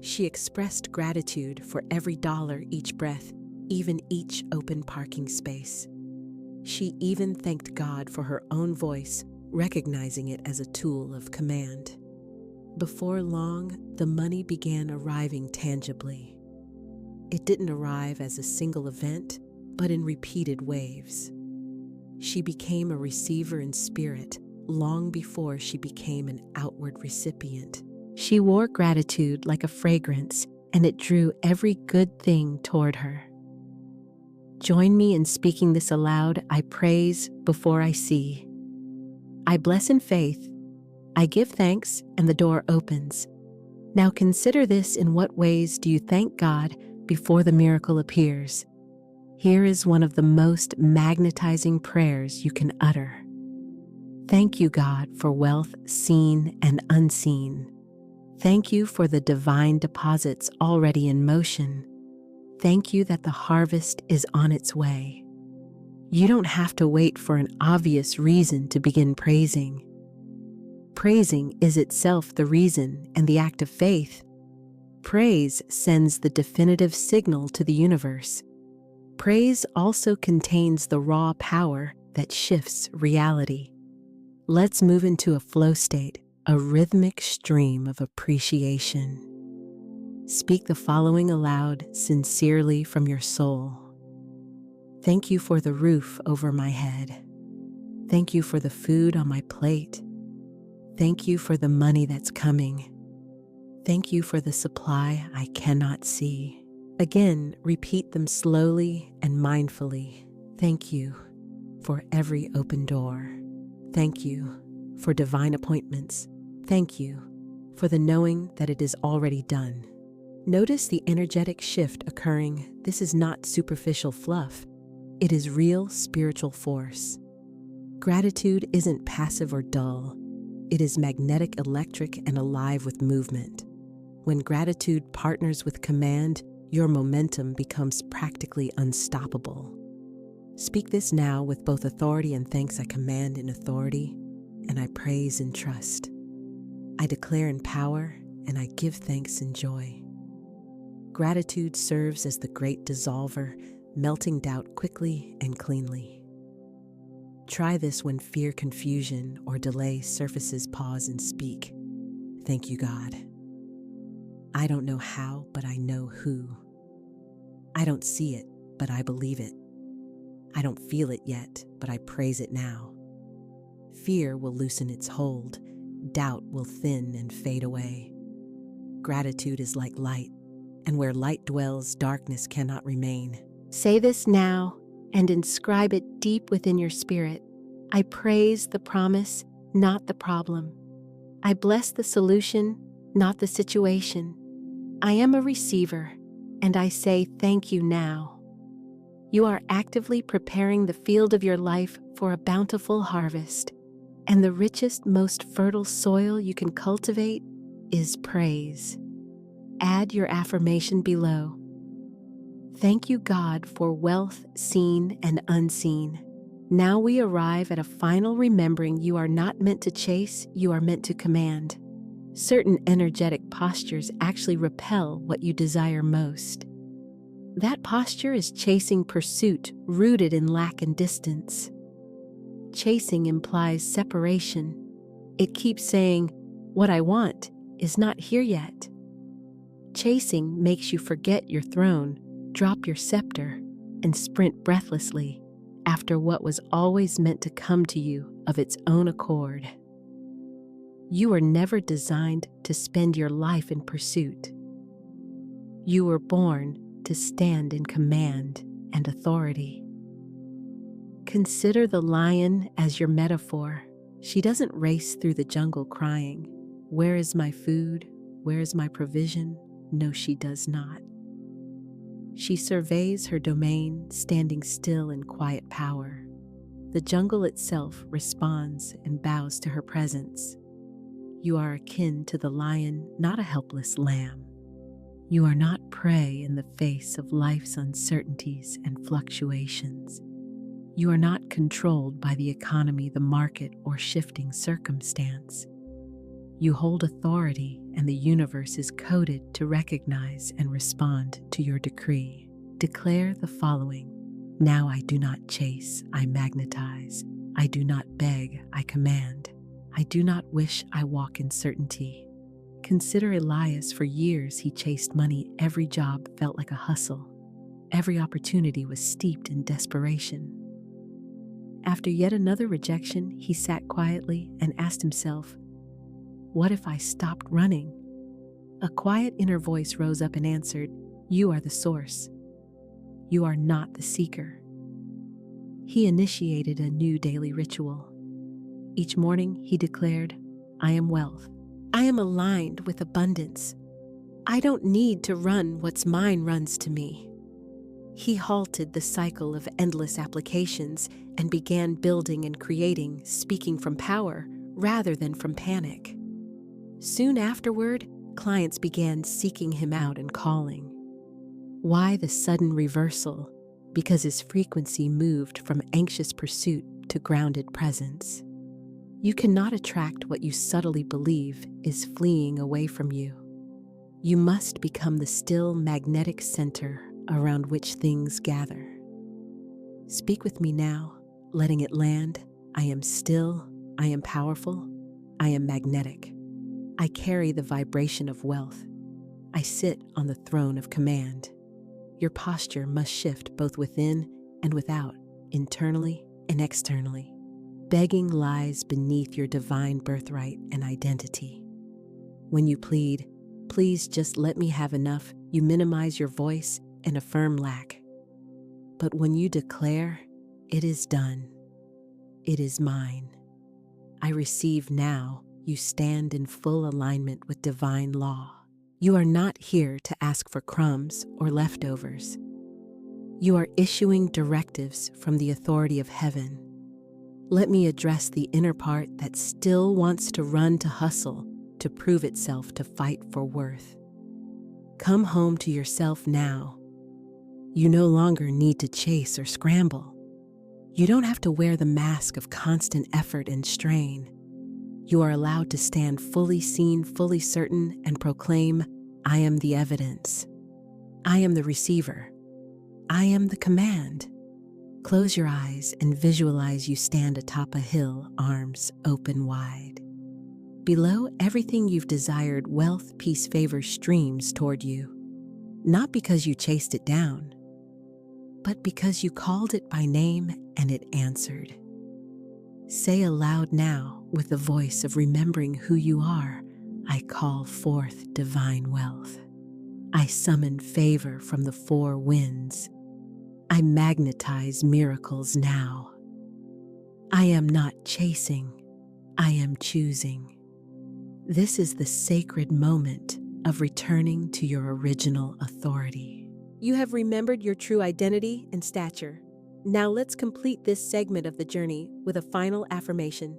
She expressed gratitude for every dollar, each breath, even each open parking space. She even thanked God for her own voice, recognizing it as a tool of command. Before long, the money began arriving tangibly. It didn't arrive as a single event, but in repeated waves. She became a receiver in spirit long before she became an outward recipient. She wore gratitude like a fragrance, and it drew every good thing toward her. Join me in speaking this aloud. I praise before I see. I bless in faith. I give thanks, and the door opens. Now consider this: in what ways do you thank God before the miracle appears? Here is one of the most magnetizing prayers you can utter. Thank you, God, for wealth seen and unseen. Thank you for the divine deposits already in motion. Thank you that the harvest is on its way. You don't have to wait for an obvious reason to begin praising. Praising is itself the reason and the act of faith. Praise sends the definitive signal to the universe. Praise also contains the raw power that shifts reality. Let's move into a flow state, a rhythmic stream of appreciation. Speak the following aloud, sincerely from your soul. Thank you for the roof over my head. Thank you for the food on my plate. Thank you for the money that's coming. Thank you for the supply I cannot see. Again, repeat them slowly and mindfully. Thank you for every open door. Thank you for divine appointments. Thank you for the knowing that it is already done. Notice the energetic shift occurring. This is not superficial fluff. It is real spiritual force. Gratitude isn't passive or dull. It is magnetic, electric, and alive with movement. When gratitude partners with command, your momentum becomes practically unstoppable. Speak this now with both authority and thanks. I command in authority, and I praise in trust. I declare in power, and I give thanks in joy. Gratitude serves as the great dissolver, melting doubt quickly and cleanly. Try this when fear, confusion, or delay surfaces. Pause and speak. Thank you, God. I don't know how, but I know who. I don't see it, but I believe it. I don't feel it yet, but I praise it now. Fear will loosen its hold. Doubt will thin and fade away. Gratitude is like light, and where light dwells, darkness cannot remain. Say this now and inscribe it deep within your spirit. I praise the promise, not the problem. I bless the solution, not the situation. I am a receiver, and I say thank you now. You are actively preparing the field of your life for a bountiful harvest, and the richest, most fertile soil you can cultivate is praise. Add your affirmation below. Thank you, God, for wealth seen and unseen. Now we arrive at a final remembering: you are not meant to chase, you are meant to command. Certain energetic postures actually repel what you desire most. That posture is chasing pursuit rooted in lack and distance. Chasing implies separation. It keeps saying, "What I want is not here yet." Chasing makes you forget your throne, drop your scepter, and sprint breathlessly after what was always meant to come to you of its own accord. You were never designed to spend your life in pursuit. You were born to stand in command and authority. Consider the lion as your metaphor. She doesn't race through the jungle crying, "Where is my food? Where is my provision?" No, she does not. She surveys her domain, standing still in quiet power. The jungle itself responds and bows to her presence. You are akin to the lion, not a helpless lamb. You are not prey in the face of life's uncertainties and fluctuations. You are not controlled by the economy, the market, or shifting circumstance. You hold authority, and the universe is coded to recognize and respond to your decree. Declare the following: "Now I do not chase, I magnetize. I do not beg, I command. I do not wish, I walk in certainty." Consider Elias. For years he chased money. Every job felt like a hustle. Every opportunity was steeped in desperation. After yet another rejection, he sat quietly and asked himself, "What if I stopped running?" A quiet inner voice rose up and answered, "You are the source. You are not the seeker." He initiated a new daily ritual. Each morning he declared, "I am wealth. I am aligned with abundance. I don't need to run what's mine runs to me." He halted the cycle of endless applications and began building and creating, speaking from power rather than from panic. Soon afterward, clients began seeking him out and calling. Why the sudden reversal? Because his frequency moved from anxious pursuit to grounded presence. You cannot attract what you subtly believe is fleeing away from you. You must become the still magnetic center around which things gather. Speak with me now, letting it land. I am still, I am powerful, I am magnetic. I carry the vibration of wealth. I sit on the throne of command. Your posture must shift both within and without, internally and externally. Begging lies beneath your divine birthright and identity. When you plead, "Please just let me have enough," you minimize your voice and affirm lack. But when you declare, "It is done. It is mine. I receive now," you stand in full alignment with divine law. You are not here to ask for crumbs or leftovers. You are issuing directives from the authority of heaven. Let me address the inner part that still wants to run, to hustle, to prove itself, to fight for worth. Come home to yourself now. You no longer need to chase or scramble. You don't have to wear the mask of constant effort and strain. You are allowed to stand fully seen, fully certain, and proclaim, "I am the evidence. I am the receiver. I am the command." Close your eyes and visualize you stand atop a hill, arms open wide. Below, everything you've desired, wealth, peace, favor, streams toward you. Not because you chased it down, but because you called it by name and it answered. Say aloud now, with the voice of remembering who you are, "I call forth divine wealth. I summon favor from the four winds. I magnetize miracles now. I am not chasing, I am choosing." This is the sacred moment of returning to your original authority. You have remembered your true identity and stature. Now let's complete this segment of the journey with a final affirmation.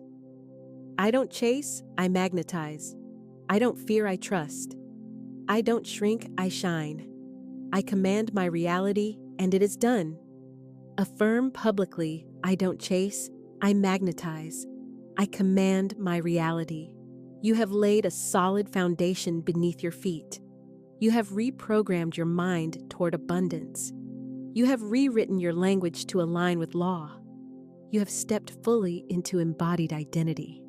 I don't chase, I magnetize. I don't fear, I trust. I don't shrink, I shine. I command my reality, and it is done. Affirm publicly, I don't chase, I magnetize. I command my reality. You have laid a solid foundation beneath your feet. You have reprogrammed your mind toward abundance. You have rewritten your language to align with law. You have stepped fully into embodied identity.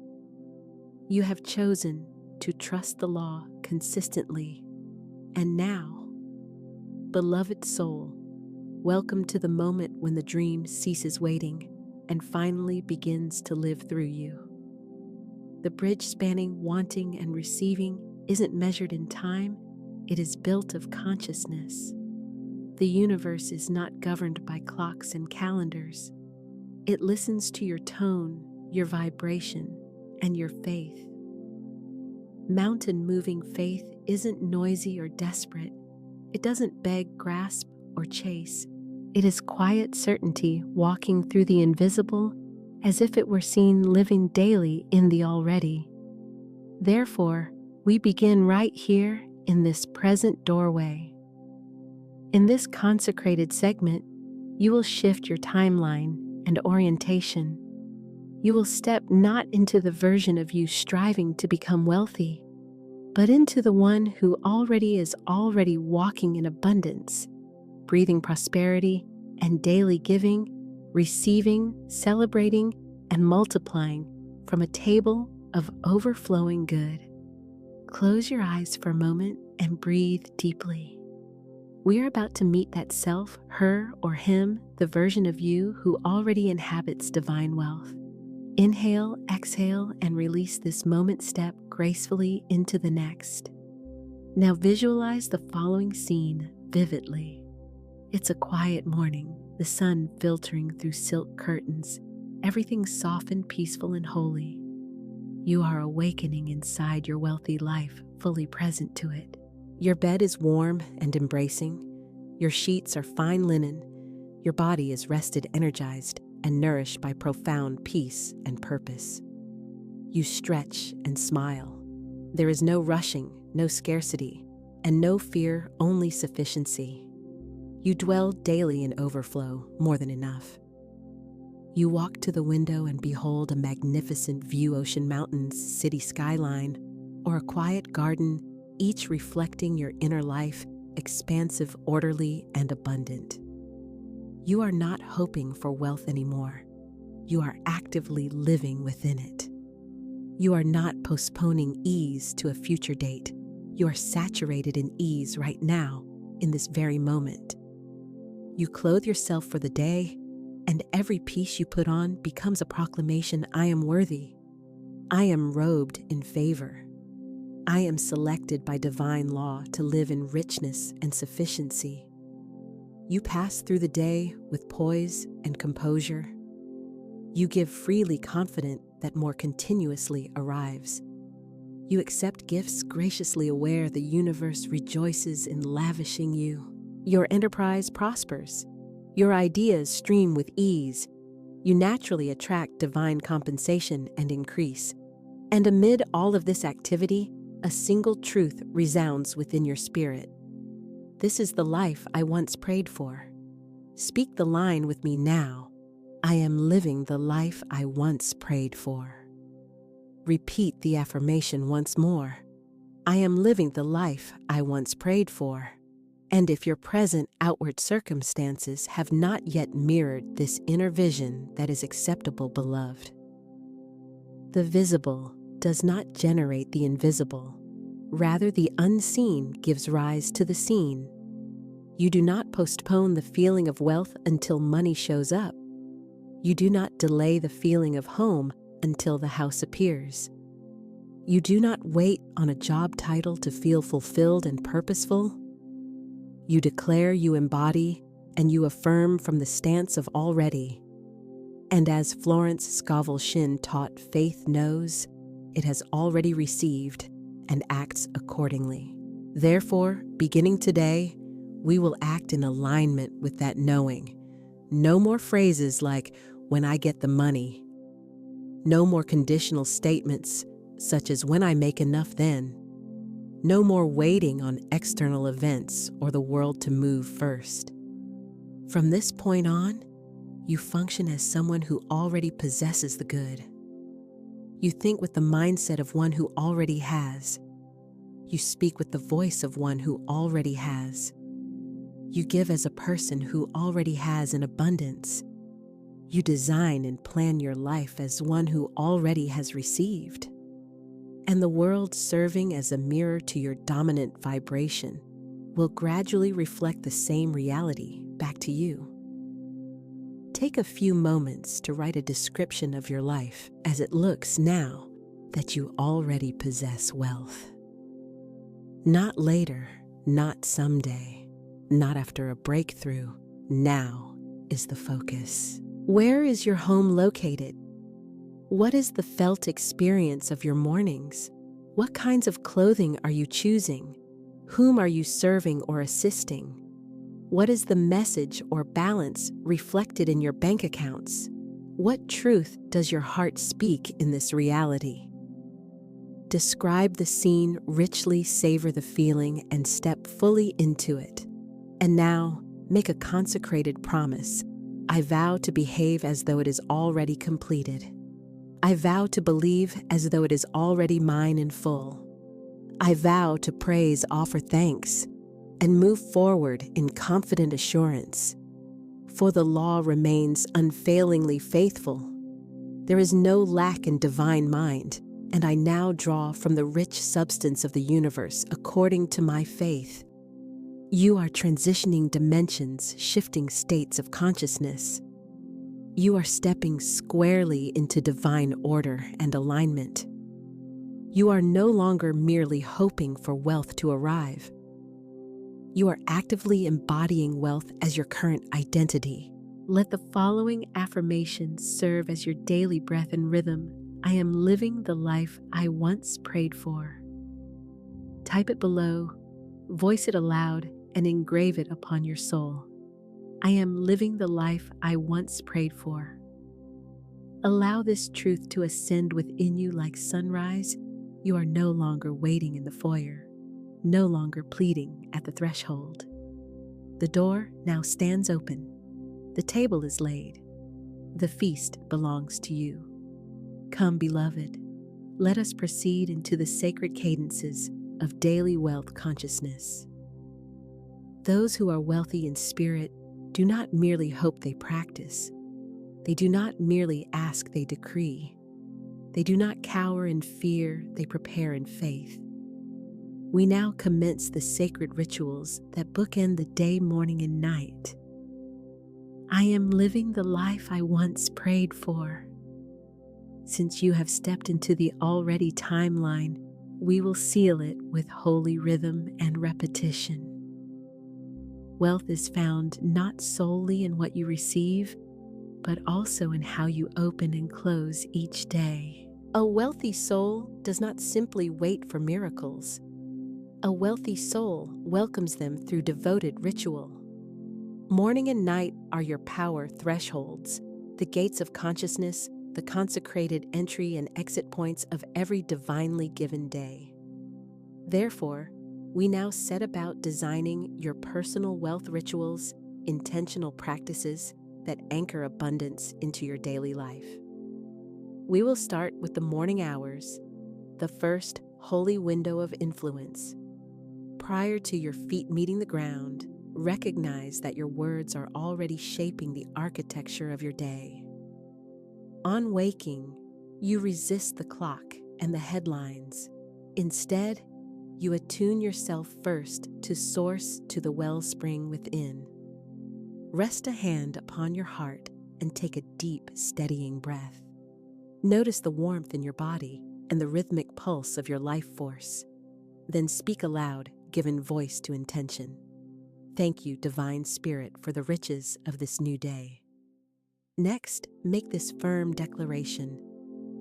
You have chosen to trust the law consistently. And now, beloved soul, welcome to the moment when the dream ceases waiting and finally begins to live through you. The bridge spanning wanting and receiving isn't measured in time, it is built of consciousness. The universe is not governed by clocks and calendars. It listens to your tone, your vibration, and your faith. Mountain-moving faith isn't noisy or desperate. It doesn't beg, grasp, or chase. It is quiet certainty walking through the invisible as if it were seen living daily in the already. Therefore, we begin right here in this present doorway. In this consecrated segment, you will shift your timeline and orientation. You will step not into the version of you striving to become wealthy, but into the one who is already walking in abundance, breathing prosperity and daily giving, receiving, celebrating, and multiplying from a table of overflowing good. Close your eyes for a moment and breathe deeply. We are about to meet that self, her, or him, the version of you who already inhabits divine wealth. Inhale, exhale, and release this moment step gracefully into the next. Now visualize the following scene vividly. It's a quiet morning, the sun filtering through silk curtains, everything soft, peaceful, and holy. You are awakening inside your wealthy life, fully present to it. Your bed is warm and embracing. Your sheets are fine linen. Your body is rested, energized, and nourished by profound peace and purpose. You stretch and smile. There is no rushing, no scarcity, and no fear, only sufficiency. You dwell daily in overflow, more than enough. You walk to the window and behold a magnificent view, ocean, mountains, city skyline, or a quiet garden, each reflecting your inner life, expansive, orderly, and abundant. You are not hoping for wealth anymore. You are actively living within it. You are not postponing ease to a future date. You are saturated in ease right now, in this very moment. You clothe yourself for the day, and every piece you put on becomes a proclamation: I am worthy. I am robed in favor. I am selected by divine law to live in richness and sufficiency. You pass through the day with poise and composure. You give freely, confident that more continuously arrives. You accept gifts graciously, aware the universe rejoices in lavishing you. Your enterprise prospers. Your ideas stream with ease. You naturally attract divine compensation and increase. And amid all of this activity, a single truth resounds within your spirit. This is the life I once prayed for. Speak the line with me now. I am living the life I once prayed for. Repeat the affirmation once more. I am living the life I once prayed for. And if your present outward circumstances have not yet mirrored this inner vision that is acceptable, beloved, the visible does not generate the invisible. Rather, the unseen gives rise to the seen. You do not postpone the feeling of wealth until money shows up. You do not delay the feeling of home until the house appears. You do not wait on a job title to feel fulfilled and purposeful. You declare, you embody, and you affirm from the stance of already. And as Florence Scovel Shinn taught, faith knows it has already received and acts accordingly. Therefore, beginning today, we will act in alignment with that knowing. No more phrases like, when I get the money. No more conditional statements such as, when I make enough then. No more waiting on external events or the world to move first. From this point on, you function as someone who already possesses the good. You think with the mindset of one who already has. You speak with the voice of one who already has. You give as a person who already has an abundance. You design and plan your life as one who already has received. And the world, serving as a mirror to your dominant vibration, will gradually reflect the same reality back to you. Take a few moments to write a description of your life as it looks now that you already possess wealth. Not later, not someday, not after a breakthrough. Now is the focus. Where is your home located? What is the felt experience of your mornings? What kinds of clothing are you choosing? Whom are you serving or assisting? What is the message or balance reflected in your bank accounts? What truth does your heart speak in this reality? Describe the scene, richly savor the feeling, and step fully into it. And now, make a consecrated promise. I vow to behave as though it is already completed. I vow to believe as though it is already mine in full. I vow to praise, offer thanks, and move forward in confident assurance. For the law remains unfailingly faithful. There is no lack in divine mind, and I now draw from the rich substance of the universe according to my faith. You are transitioning dimensions, shifting states of consciousness. You are stepping squarely into divine order and alignment. You are no longer merely hoping for wealth to arrive. You are actively embodying wealth as your current identity. Let the following affirmations serve as your daily breath and rhythm. I am living the life I once prayed for. Type it below, voice it aloud, and engrave it upon your soul. I am living the life I once prayed for. Allow this truth to ascend within you like sunrise. You are no longer waiting in the foyer, no longer pleading at the threshold. The door now stands open. The table is laid. The feast belongs to you. Come, beloved, let us proceed into the sacred cadences of daily wealth consciousness. Those who are wealthy in spirit do not merely hope, they practice. They do not merely ask, they decree. They do not cower in fear, they prepare in faith. We now commence the sacred rituals that bookend the day, morning, and night. I am living the life I once prayed for. Since you have stepped into the already timeline, we will seal it with holy rhythm and repetition. Wealth is found not solely in what you receive, but also in how you open and close each day. A wealthy soul does not simply wait for miracles. A wealthy soul welcomes them through devoted ritual. Morning and night are your power thresholds, the gates of consciousness, the consecrated entry and exit points of every divinely given day. Therefore, we now set about designing your personal wealth rituals, intentional practices that anchor abundance into your daily life. We will start with the morning hours, the first holy window of influence. Prior to your feet meeting the ground, recognize that your words are already shaping the architecture of your day. On waking, you resist the clock and the headlines. Instead, you attune yourself first to source, to the wellspring within. Rest a hand upon your heart and take a deep, steadying breath. Notice the warmth in your body and the rhythmic pulse of your life force. Then speak aloud, giving voice to intention. Thank you, Divine Spirit, for the riches of this new day. Next, make this firm declaration.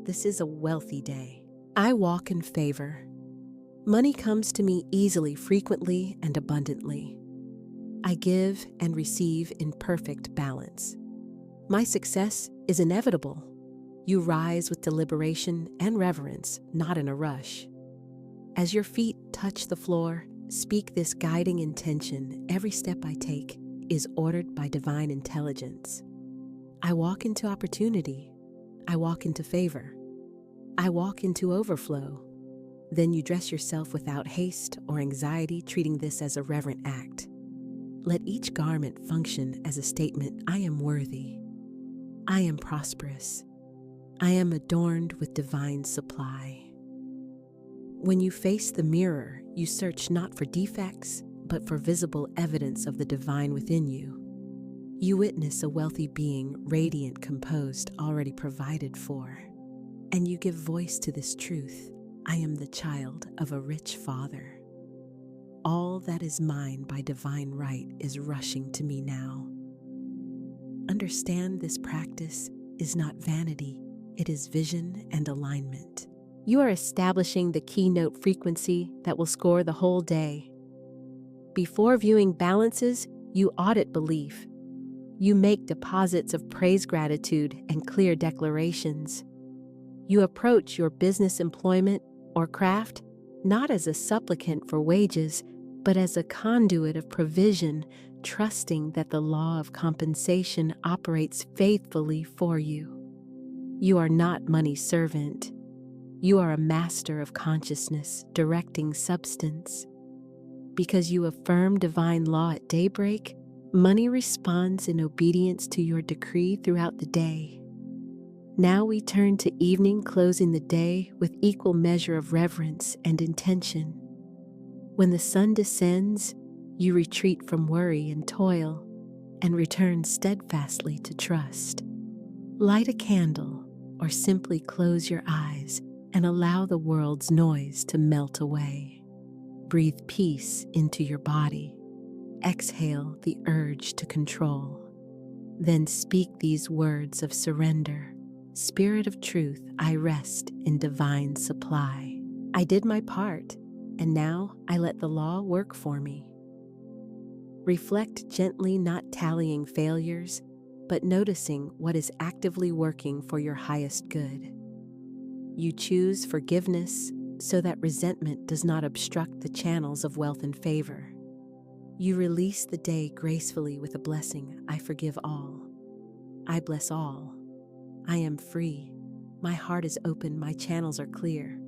This is a wealthy day. I walk in favor. Money comes to me easily, frequently, and abundantly. I give and receive in perfect balance. My success is inevitable. You rise with deliberation and reverence, not in a rush. As your feet touch the floor, speak this guiding intention. Every step I take is ordered by divine intelligence. I walk into opportunity. I walk into favor. I walk into overflow. Then you dress yourself without haste or anxiety, treating this as a reverent act. Let each garment function as a statement: I am worthy. I am prosperous. I am adorned with divine supply. When you face the mirror, you search not for defects, but for visible evidence of the divine within you. You witness a wealthy being, radiant, composed, already provided for. And you give voice to this truth: I am the child of a rich Father. All that is mine by divine right is rushing to me now. Understand this practice is not vanity, it is vision and alignment. You are establishing the keynote frequency that will score the whole day. Before viewing balances, you audit belief. You make deposits of praise, gratitude, and clear declarations. You approach your business, employment, or craft not as a supplicant for wages, but as a conduit of provision, trusting that the law of compensation operates faithfully for you. You are not money's servant. You are a master of consciousness, directing substance. Because you affirm divine law at daybreak, money responds in obedience to your decree throughout the day. Now we turn to evening, closing the day with equal measure of reverence and intention. When the sun descends, you retreat from worry and toil and return steadfastly to trust. Light a candle or simply close your eyes and allow the world's noise to melt away. Breathe peace into your body. Exhale the urge to control. Then speak these words of surrender. Spirit of truth, I rest in divine supply. I did my part, and now I let the law work for me. Reflect gently, not tallying failures, but noticing what is actively working for your highest good. You choose forgiveness so that resentment does not obstruct the channels of wealth and favor. You release the day gracefully with a blessing: I forgive all. I bless all. I am free. My heart is open, my channels are clear.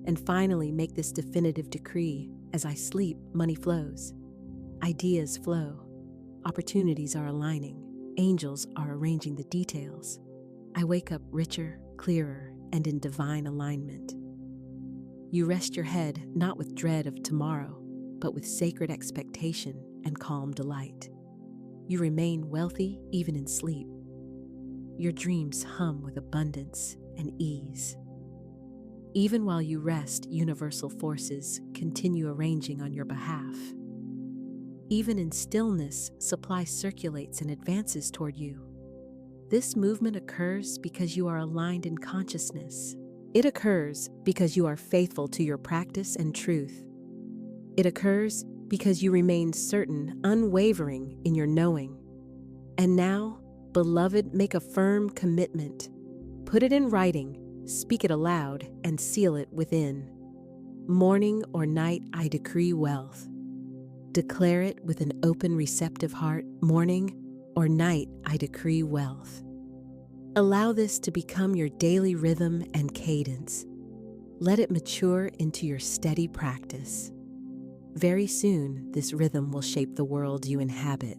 And finally, make this definitive decree: as I sleep, money flows. Ideas flow. Opportunities are aligning. Angels are arranging the details. I wake up richer, clearer, and in divine alignment. You rest your head not with dread of tomorrow, but with sacred expectation and calm delight. You remain wealthy even in sleep. Your dreams hum with abundance and ease. Even while you rest, universal forces continue arranging on your behalf. Even in stillness, supply circulates and advances toward you. This movement occurs because you are aligned in consciousness. It occurs because you are faithful to your practice and truth. It occurs because you remain certain, unwavering in your knowing. And now, beloved, make a firm commitment. Put it in writing, speak it aloud, and seal it within. Morning or night, I decree wealth. Declare it with an open, receptive heart. Morning or night, I decree wealth. Allow this to become your daily rhythm and cadence. Let it mature into your steady practice. Very soon, this rhythm will shape the world you inhabit.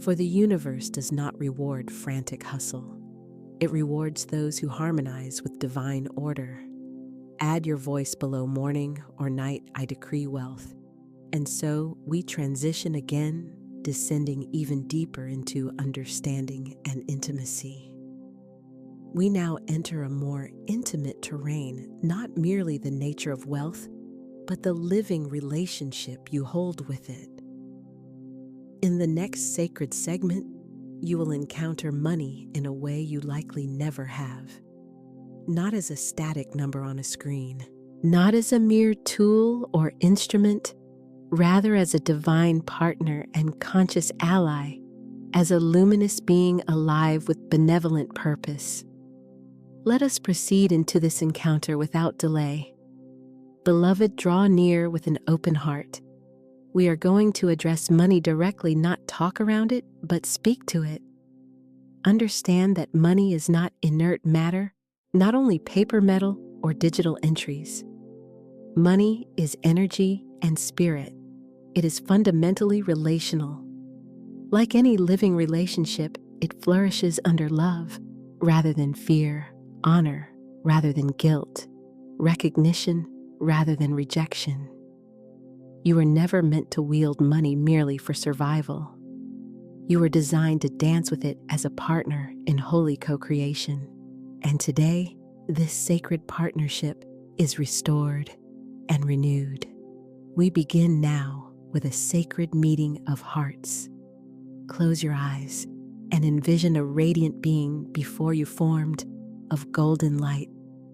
For the universe does not reward frantic hustle. It rewards those who harmonize with divine order. Add your voice below morning or night, I decree wealth. And so we transition again, descending even deeper into understanding and intimacy. We now enter a more intimate terrain, not merely the nature of wealth, but the living relationship you hold with it. In the next sacred segment, you will encounter money in a way you likely never have. Not as a static number on a screen, not as a mere tool or instrument, rather as a divine partner and conscious ally, as a luminous being alive with benevolent purpose. Let us proceed into this encounter without delay. Beloved, draw near with an open heart. We are going to address money directly, not talk around it, but speak to it. Understand that money is not inert matter, not only paper metal or digital entries. Money is energy and spirit. It is fundamentally relational. Like any living relationship, it flourishes under love rather than fear, honor rather than guilt, recognition rather than rejection. You were never meant to wield money merely for survival. You were designed to dance with it as a partner in holy co-creation. And today, this sacred partnership is restored and renewed. We begin now with a sacred meeting of hearts. Close your eyes and envision a radiant being before you formed of golden light,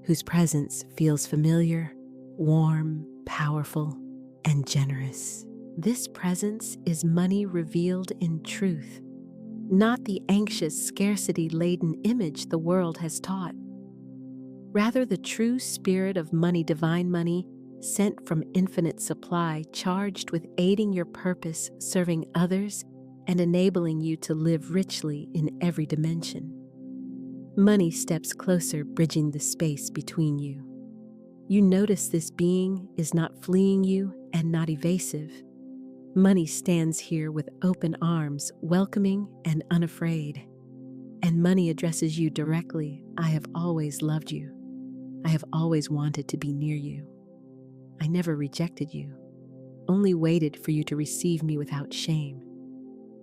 whose presence feels familiar, warm, powerful, and generous. This presence is money revealed in truth, not the anxious, scarcity-laden image the world has taught. Rather, the true spirit of money, divine money, sent from infinite supply, charged with aiding your purpose, serving others, and enabling you to live richly in every dimension. Money steps closer, bridging the space between you. You notice this being is not fleeing you and not evasive. Money stands here with open arms, welcoming and unafraid. And money addresses you directly. I have always loved you. I have always wanted to be near you. I never rejected you, only waited for you to receive me without shame.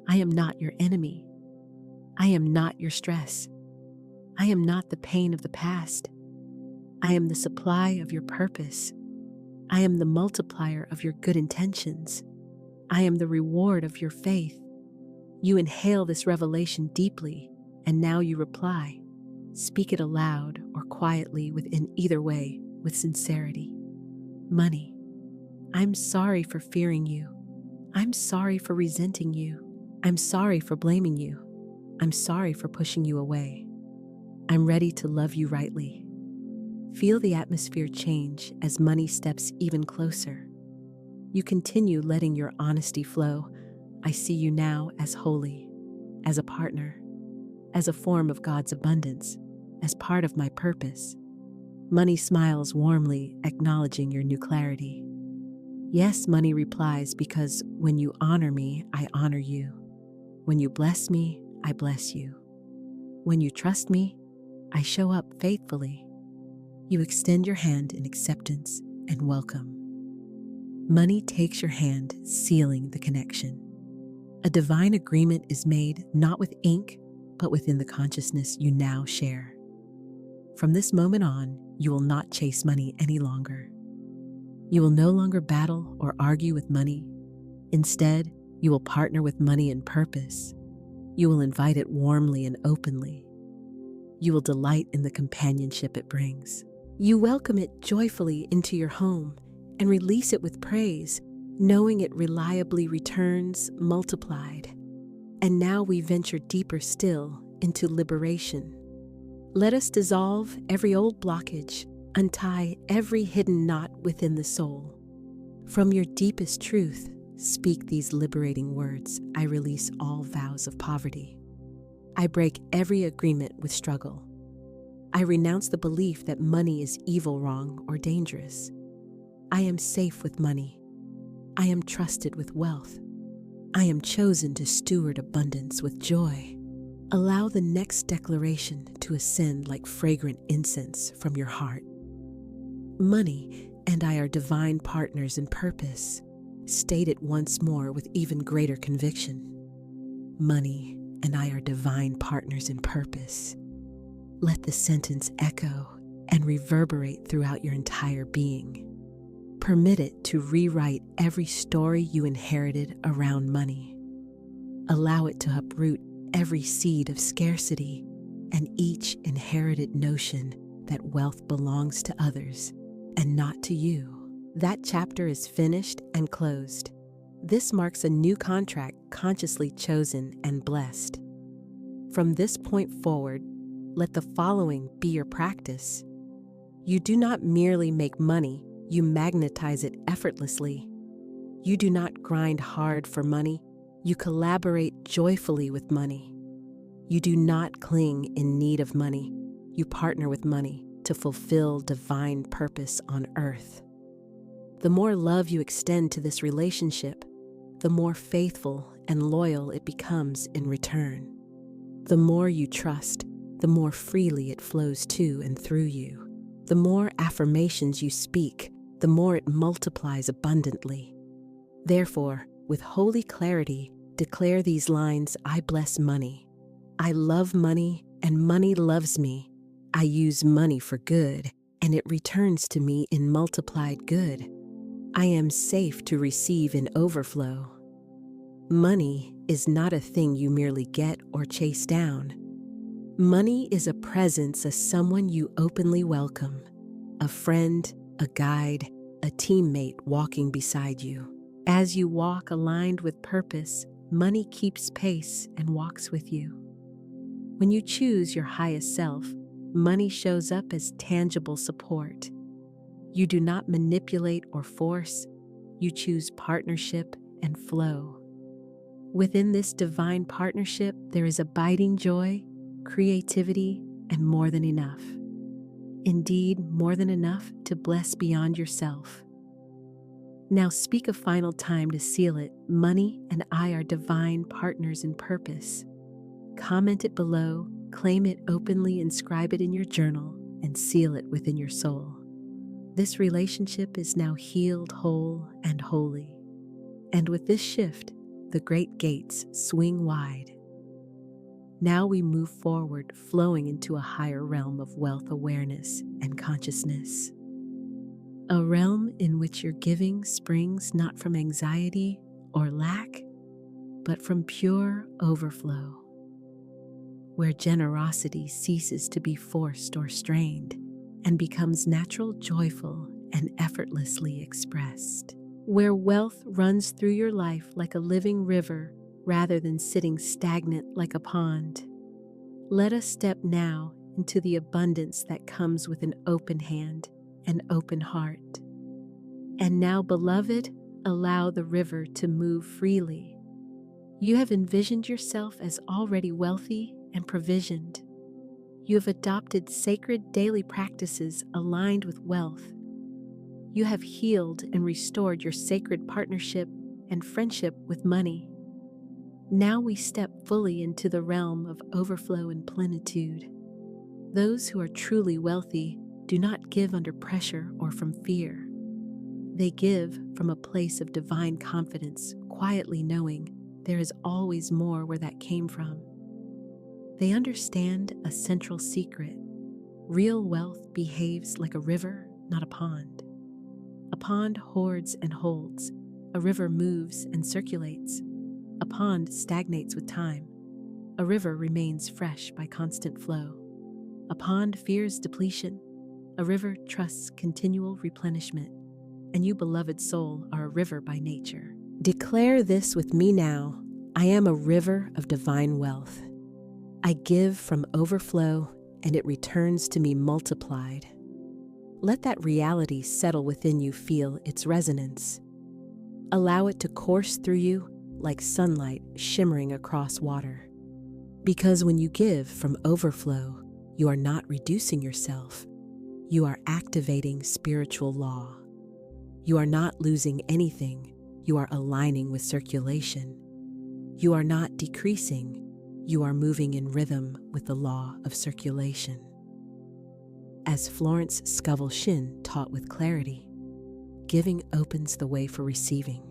I am not your enemy. I am not your stress. I am not the pain of the past. I am the supply of your purpose. I am the multiplier of your good intentions. I am the reward of your faith. You inhale this revelation deeply, and now you reply. Speak it aloud or quietly, within either way, with sincerity. Money, I'm sorry for fearing you. I'm sorry for resenting you. I'm sorry for blaming you. I'm sorry for pushing you away. I'm ready to love you rightly. Feel the atmosphere change as money steps even closer. You continue letting your honesty flow. I see you now as holy, as a partner, as a form of God's abundance, as part of my purpose. Money smiles warmly, acknowledging your new clarity. Yes, money replies, because when you honor me, I honor you. When you bless me, I bless you. When you trust me, I show up faithfully. You extend your hand in acceptance and welcome. Money takes your hand, sealing the connection. A divine agreement is made not with ink, but within the consciousness you now share. From this moment on, you will not chase money any longer. You will no longer battle or argue with money. Instead, you will partner with money in purpose. You will invite it warmly and openly. You will delight in the companionship it brings. You welcome it joyfully into your home and release it with praise, knowing it reliably returns multiplied. And now we venture deeper still into liberation. Let us dissolve every old blockage, untie every hidden knot within the soul. From your deepest truth, speak these liberating words. I release all vows of poverty. I break every agreement with struggle. I renounce the belief that money is evil, wrong, or dangerous. I am safe with money. I am trusted with wealth. I am chosen to steward abundance with joy. Allow the next declaration to ascend like fragrant incense from your heart. Money and I are divine partners in purpose. State it once more with even greater conviction. Money and I are divine partners in purpose. Let the sentence echo and reverberate throughout your entire being. Permit it to rewrite every story you inherited around money. Allow it to uproot every seed of scarcity and each inherited notion that wealth belongs to others and not to you. That chapter is finished and closed. This marks a new contract consciously chosen and blessed. From this point forward, let the following be your practice. You do not merely make money, you magnetize it effortlessly. You do not grind hard for money, you collaborate joyfully with money. You do not cling in need of money, you partner with money, to fulfill divine purpose on earth. The more love you extend to this relationship, the more faithful and loyal it becomes in return. The more you trust, the more freely it flows to and through you. The more affirmations you speak, the more it multiplies abundantly. Therefore, with holy clarity, declare these lines: I bless money. I love money, and money loves me. I use money for good, and it returns to me in multiplied good. I am safe to receive in overflow. Money is not a thing you merely get or chase down. Money is a presence, as someone you openly welcome, a friend, a guide, a teammate walking beside you. As you walk aligned with purpose, money keeps pace and walks with you. When you choose your highest self, money shows up as tangible support. You do not manipulate or force, you choose partnership and flow. Within this divine partnership, there is abiding joy, creativity, and more than enough. Indeed, more than enough to bless beyond yourself. Now speak a final time to seal it. Money and I are divine partners in purpose. Comment it below, claim it openly, inscribe it in your journal, and seal it within your soul. This relationship is now healed, whole, and holy. And with this shift, the great gates swing wide. Now we move forward, flowing into a higher realm of wealth awareness and consciousness. A realm in which your giving springs not from anxiety or lack, but from pure overflow. Where generosity ceases to be forced or strained and becomes natural, joyful, and effortlessly expressed. Where wealth runs through your life like a living river rather than sitting stagnant like a pond. Let us step now into the abundance that comes with an open hand and open heart. And now, beloved, allow the river to move freely. You have envisioned yourself as already wealthy and provisioned. You have adopted sacred daily practices aligned with wealth. You have healed and restored your sacred partnership and friendship with money. Now we step fully into the realm of overflow and plenitude. Those who are truly wealthy do not give under pressure or from fear. They give from a place of divine confidence, quietly knowing there is always more where that came from. They understand a central secret. Real wealth behaves like a river, not a pond. A pond hoards and holds. A river moves and circulates. A pond stagnates with time. A river remains fresh by constant flow. A pond fears depletion. A river trusts continual replenishment. And you, beloved soul, are a river by nature. Declare this with me now. I am a river of divine wealth. I give from overflow, and it returns to me multiplied. Let that reality settle within you. Feel its resonance. Allow it to course through you like sunlight shimmering across water. Because when you give from overflow, you are not reducing yourself. You are activating spiritual law. You are not losing anything. You are aligning with circulation. You are not decreasing. You are moving in rhythm with the law of circulation. As Florence Scovel Shinn taught with clarity, giving opens the way for receiving.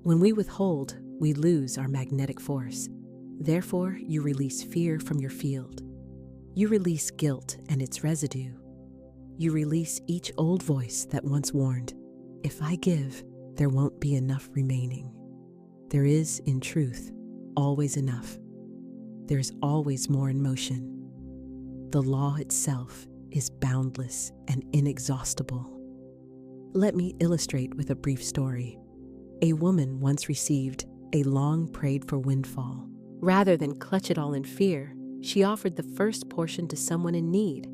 When we withhold, we lose our magnetic force. Therefore, you release fear from your field. You release guilt and its residue. You release each old voice that once warned, if I give, there won't be enough remaining. There is, in truth, always enough. There is always more in motion. The law itself is boundless and inexhaustible. Let me illustrate with a brief story. A woman once received a long-prayed-for windfall. Rather than clutch it all in fear, she offered the first portion to someone in need.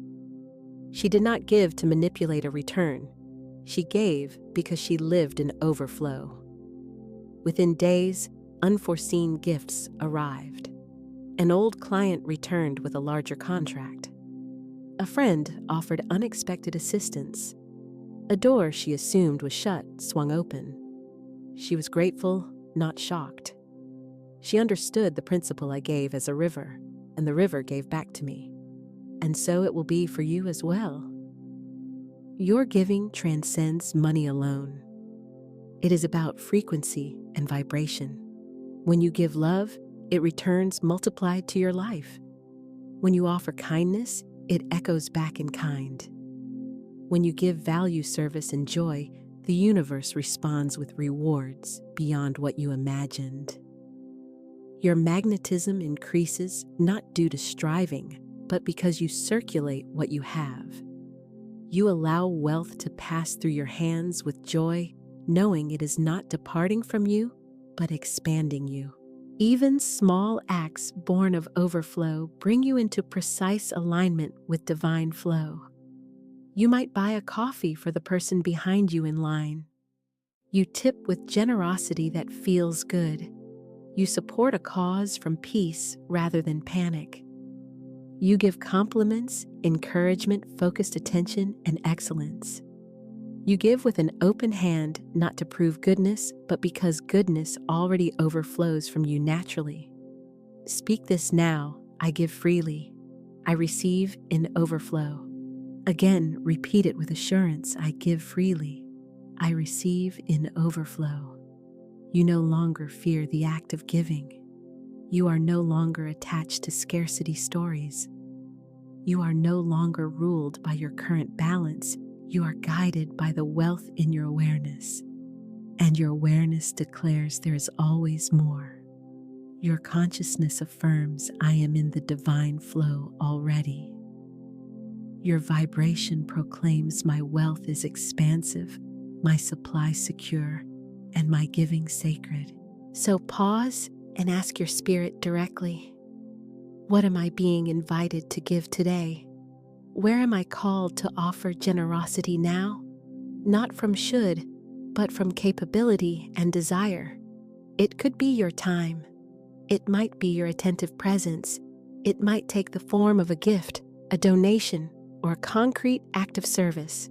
She did not give to manipulate a return. She gave because she lived in overflow. Within days, unforeseen gifts arrived. An old client returned with a larger contract. A friend offered unexpected assistance. A door she assumed was shut swung open. She was grateful, not shocked. She understood the principle I gave as a river, and the river gave back to me. And so it will be for you as well. Your giving transcends money alone. It is about frequency and vibration. When you give love, it returns multiplied to your life. When you offer kindness, it echoes back in kind. When you give value, service, and joy, the universe responds with rewards beyond what you imagined. Your magnetism increases not due to striving, but because you circulate what you have. You allow wealth to pass through your hands with joy, knowing it is not departing from you, but expanding you. Even small acts born of overflow bring you into precise alignment with divine flow. You might buy a coffee for the person behind you in line. You tip with generosity that feels good. You support a cause from peace rather than panic. You give compliments, encouragement, focused attention, and excellence. You give with an open hand, not to prove goodness, but because goodness already overflows from you naturally. Speak this now: I give freely. I receive in overflow. Again, repeat it with assurance: I give freely. I receive in overflow. You no longer fear the act of giving. You are no longer attached to scarcity stories. You are no longer ruled by your current balance. You are guided by the wealth in your awareness. And your awareness declares there is always more. Your consciousness affirms, I am in the divine flow already. Your vibration proclaims, my wealth is expansive, my supply secure, and my giving sacred. So pause and ask your spirit directly, what am I being invited to give today? Where am I called to offer generosity now? Not from should, but from capability and desire. It could be your time. It might be your attentive presence. It might take the form of a gift, a donation, or a concrete act of service.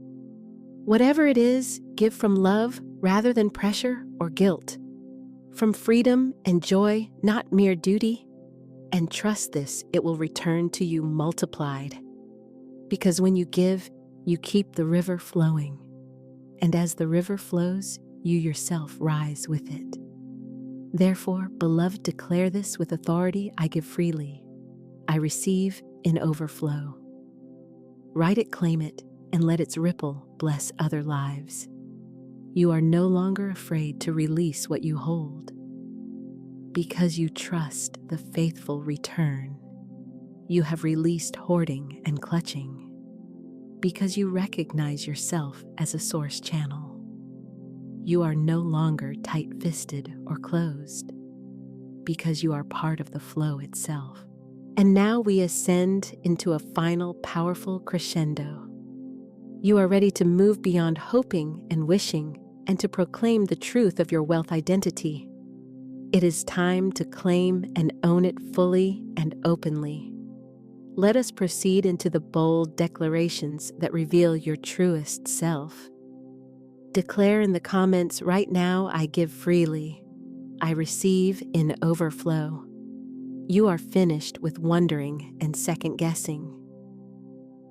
Whatever it is, give from love rather than pressure or guilt. From freedom and joy, not mere duty. And trust this, it will return to you multiplied. Because when you give, you keep the river flowing. And as the river flows, you yourself rise with it. Therefore, beloved, declare this with authority: I give freely. I receive in overflow. Write it, claim it, and let its ripple bless other lives. You are no longer afraid to release what you hold. Because you trust the faithful return. You have released hoarding and clutching. Because you recognize yourself as a source channel. You are no longer tight-fisted or closed. Because you are part of the flow itself. And now we ascend into a final powerful crescendo. You are ready to move beyond hoping and wishing and to proclaim the truth of your wealth identity. It is time to claim and own it fully and openly. Let us proceed into the bold declarations that reveal your truest self. Declare in the comments right now: I give freely. I receive in overflow. You are finished with wondering and second-guessing.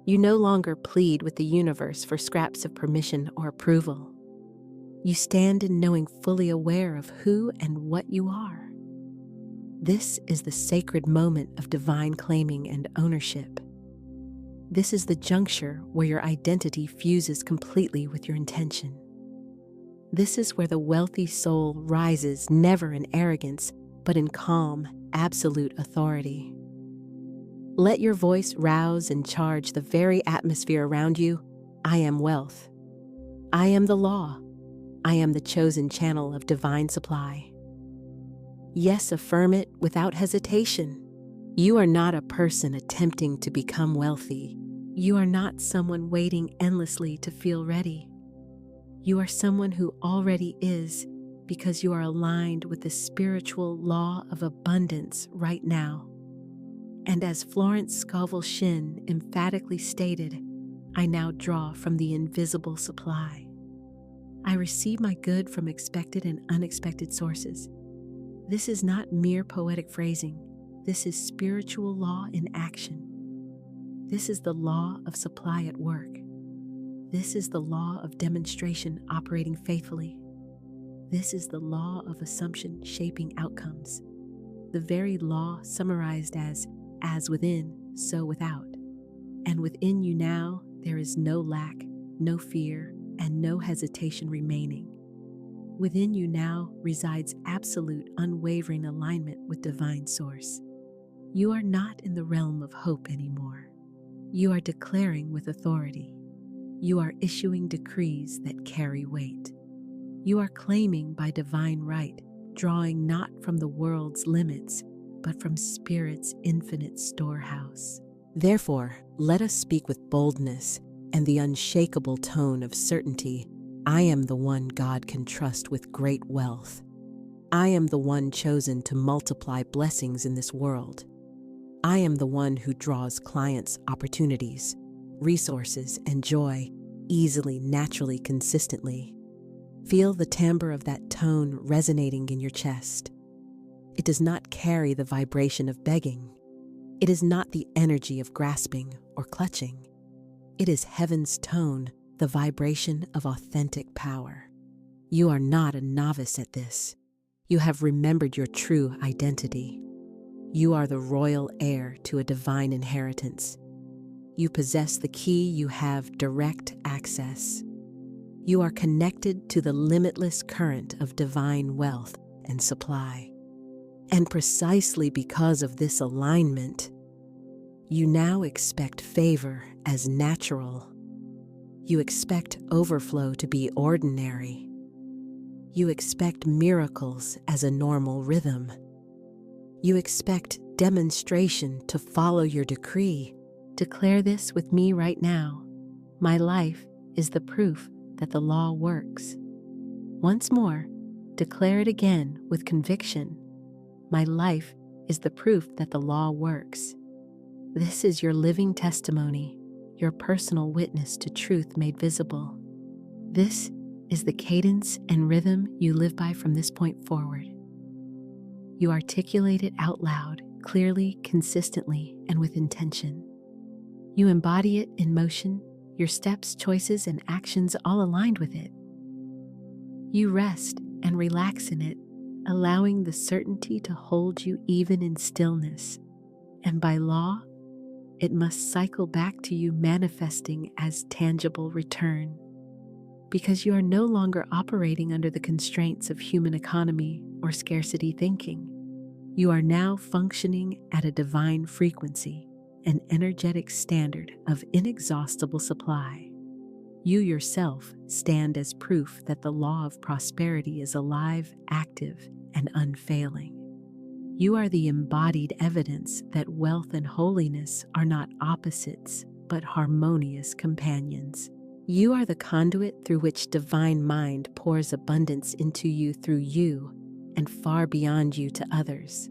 You no longer plead with the universe for scraps of permission or approval. You stand in knowing, fully aware of who and what you are. This is the sacred moment of divine claiming and ownership. This is the juncture where your identity fuses completely with your intention. This is where the wealthy soul rises, never in arrogance, but in calm, absolute authority. Let your voice rouse and charge the very atmosphere around you. I am wealth. I am the law. I am the chosen channel of divine supply. Yes, affirm it without hesitation. You are not a person attempting to become wealthy. You are not someone waiting endlessly to feel ready. You are someone who already is, because you are aligned with the spiritual law of abundance right now. And as Florence Scovel Shinn emphatically stated, I now draw from the invisible supply. I receive my good from expected and unexpected sources. This is not mere poetic phrasing. This is spiritual law in action. This is the law of supply at work. This is the law of demonstration operating faithfully. This is the law of assumption shaping outcomes. The very law summarized as within, so without. And within you now, there is no lack, no fear, and no hesitation remaining. Within you now resides absolute, unwavering alignment with divine source. You are not in the realm of hope anymore. You are declaring with authority. You are issuing decrees that carry weight. You are claiming by divine right, drawing not from the world's limits, but from Spirit's infinite storehouse. Therefore, let us speak with boldness and the unshakable tone of certainty. I am the one God can trust with great wealth. I am the one chosen to multiply blessings in this world. I am the one who draws clients, opportunities, resources, and joy easily, naturally, consistently. Feel the timbre of that tone resonating in your chest. It does not carry the vibration of begging. It is not the energy of grasping or clutching. It is heaven's tone, the vibration of authentic power. You are not a novice at this. You have remembered your true identity. You are the royal heir to a divine inheritance. You possess the key, you have direct access. You are connected to the limitless current of divine wealth and supply. And precisely because of this alignment, you now expect favor as natural. You expect overflow to be ordinary. You expect miracles as a normal rhythm. You expect demonstration to follow your decree. Declare this with me right now. My life is the proof that the law works. Once more, declare it again with conviction. My life is the proof that the law works. This is your living testimony, your personal witness to truth made visible. This is the cadence and rhythm you live by from this point forward. You articulate it out loud, clearly, consistently, and with intention. You embody it in motion, your steps, choices, and actions all aligned with it. You rest and relax in it, allowing the certainty to hold you even in stillness. And by law, it must cycle back to you manifesting as tangible return. Because you are no longer operating under the constraints of human economy or scarcity thinking. You are now functioning at a divine frequency, an energetic standard of inexhaustible supply. You yourself stand as proof that the law of prosperity is alive, active, and unfailing. You are the embodied evidence that wealth and holiness are not opposites, but harmonious companions. You are the conduit through which divine mind pours abundance into you through you and far beyond you to others.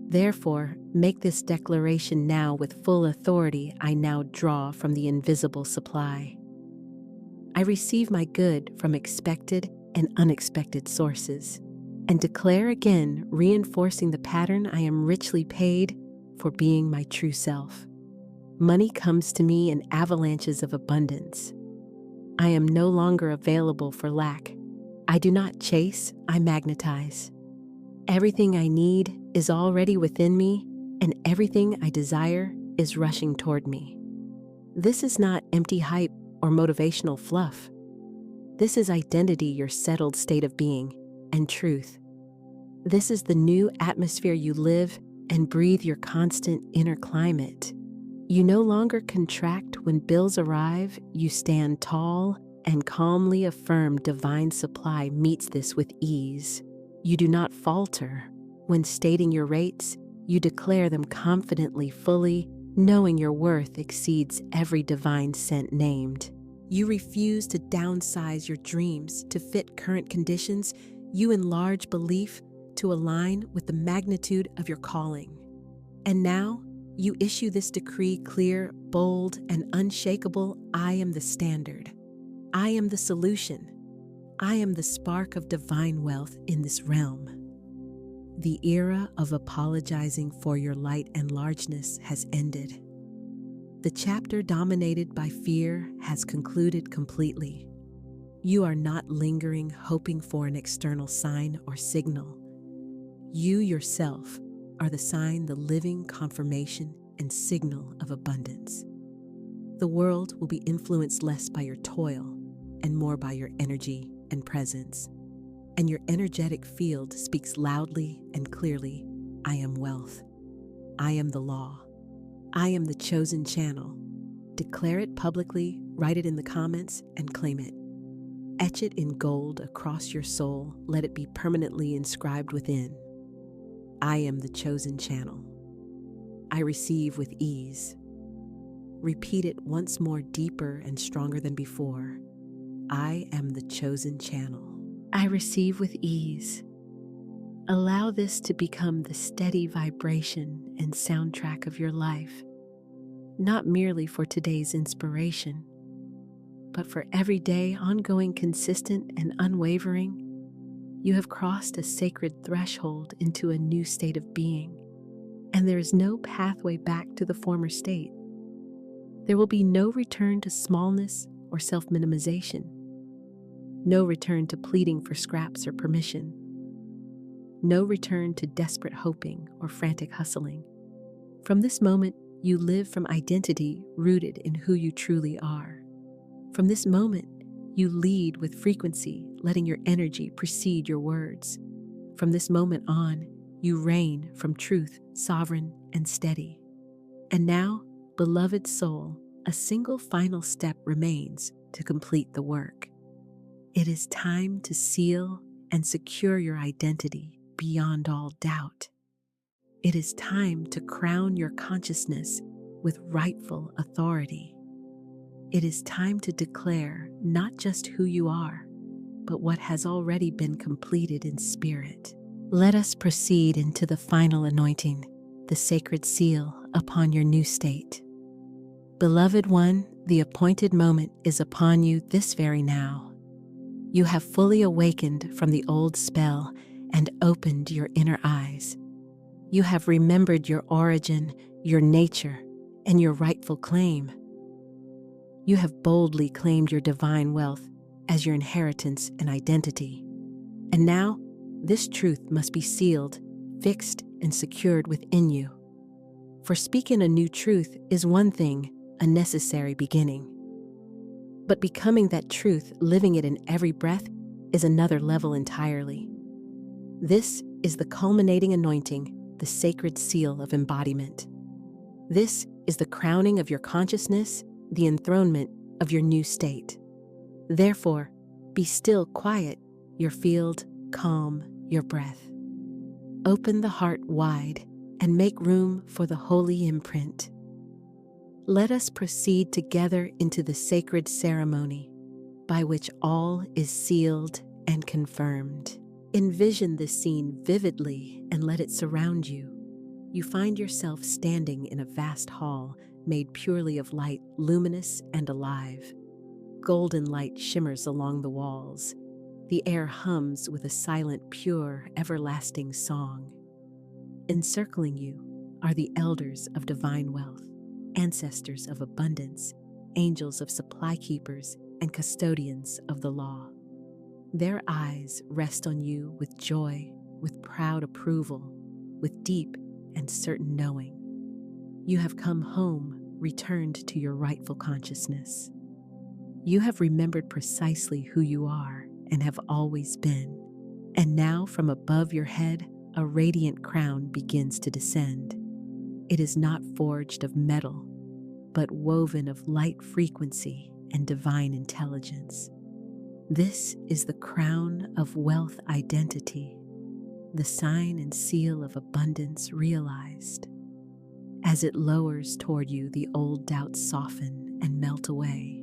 Therefore, make this declaration now with full authority. I now draw from the invisible supply. I receive my good from expected and unexpected sources, and declare again, reinforcing the pattern, I am richly paid for being my true self. Money comes to me in avalanches of abundance. I am no longer available for lack. I do not chase, I magnetize. Everything I need is already within me, and everything I desire is rushing toward me. This is not empty hype or motivational fluff. This is identity, your settled state of being, and truth. This is the new atmosphere you live and breathe, your constant inner climate. You no longer contract when bills arrive, you stand tall and calmly affirm divine supply meets this with ease. You do not falter. When stating your rates, you declare them confidently, fully, knowing your worth exceeds every divine cent named. You refuse to downsize your dreams to fit current conditions. You enlarge belief to align with the magnitude of your calling. And now, you issue this decree clear, bold, and unshakable: I am the standard. I am the solution. I am the spark of divine wealth in this realm. The era of apologizing for your light and largeness has ended. The chapter dominated by fear has concluded completely. You are not lingering, hoping for an external sign or signal. You yourself are the sign, the living confirmation and signal of abundance. The world will be influenced less by your toil and more by your energy and presence. And your energetic field speaks loudly and clearly: I am wealth. I am the law. I am the chosen channel. Declare it publicly, write it in the comments, and claim it. Etch it in gold across your soul. Let it be permanently inscribed within. I am the chosen channel. I receive with ease. Repeat it once more, deeper and stronger than before. I am the chosen channel. I receive with ease. Allow this to become the steady vibration and soundtrack of your life, not merely for today's inspiration, but for every day, ongoing, consistent, and unwavering. You have crossed a sacred threshold into a new state of being, and there is no pathway back to the former state. There will be no return to smallness or self-minimization, no return to pleading for scraps or permission, no return to desperate hoping or frantic hustling. From this moment, you live from identity rooted in who you truly are. From this moment, you lead with frequency, letting your energy precede your words. From this moment on, you reign from truth, sovereign and steady. And now, beloved soul, a single final step remains to complete the work. It is time to seal and secure your identity beyond all doubt. It is time to crown your consciousness with rightful authority. It is time to declare not just who you are, but what has already been completed in spirit. Let us proceed into the final anointing, the sacred seal upon your new state. Beloved one, the appointed moment is upon you this very now. You have fully awakened from the old spell and opened your inner eyes. You have remembered your origin, your nature, and your rightful claim. You have boldly claimed your divine wealth as your inheritance and identity. And now, this truth must be sealed, fixed, and secured within you. For speaking a new truth is one thing, a necessary beginning. But becoming that truth, living it in every breath, is another level entirely. This is the culminating anointing, the sacred seal of embodiment. This is the crowning of your consciousness, the enthronement of your new state. Therefore, be still, quiet your field, calm your breath. Open the heart wide and make room for the holy imprint. Let us proceed together into the sacred ceremony by which all is sealed and confirmed. Envision this scene vividly and let it surround you. You find yourself standing in a vast hall made purely of light, luminous and alive. Golden light shimmers along the walls. The air hums with a silent, pure, everlasting song. Encircling you are the elders of divine wealth, ancestors of abundance, angels of supply keepers, and custodians of the law. Their eyes rest on you with joy, with proud approval, with deep and certain knowing. You have come home, returned to your rightful consciousness. You have remembered precisely who you are and have always been. And now from above your head, a radiant crown begins to descend. It is not forged of metal, but woven of light frequency and divine intelligence. This is the crown of wealth identity, the sign and seal of abundance realized. As it lowers toward you, the old doubts soften and melt away.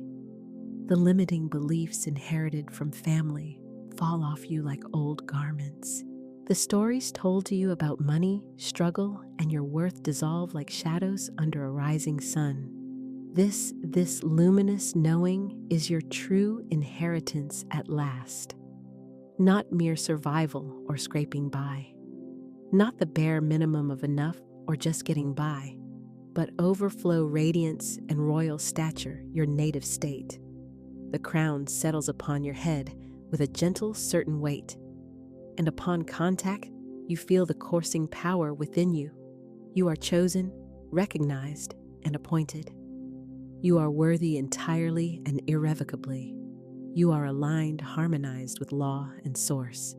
The limiting beliefs inherited from family fall off you like old garments. The stories told to you about money, struggle, and your worth dissolve like shadows under a rising sun. This luminous knowing is your true inheritance at last. Not mere survival or scraping by. Not the bare minimum of enough or just getting by, but overflow radiance and royal stature, your native state. The crown settles upon your head with a gentle, certain weight, and upon contact, you feel the coursing power within you. You are chosen, recognized, and appointed. You are worthy entirely and irrevocably. You are aligned, harmonized with law and source.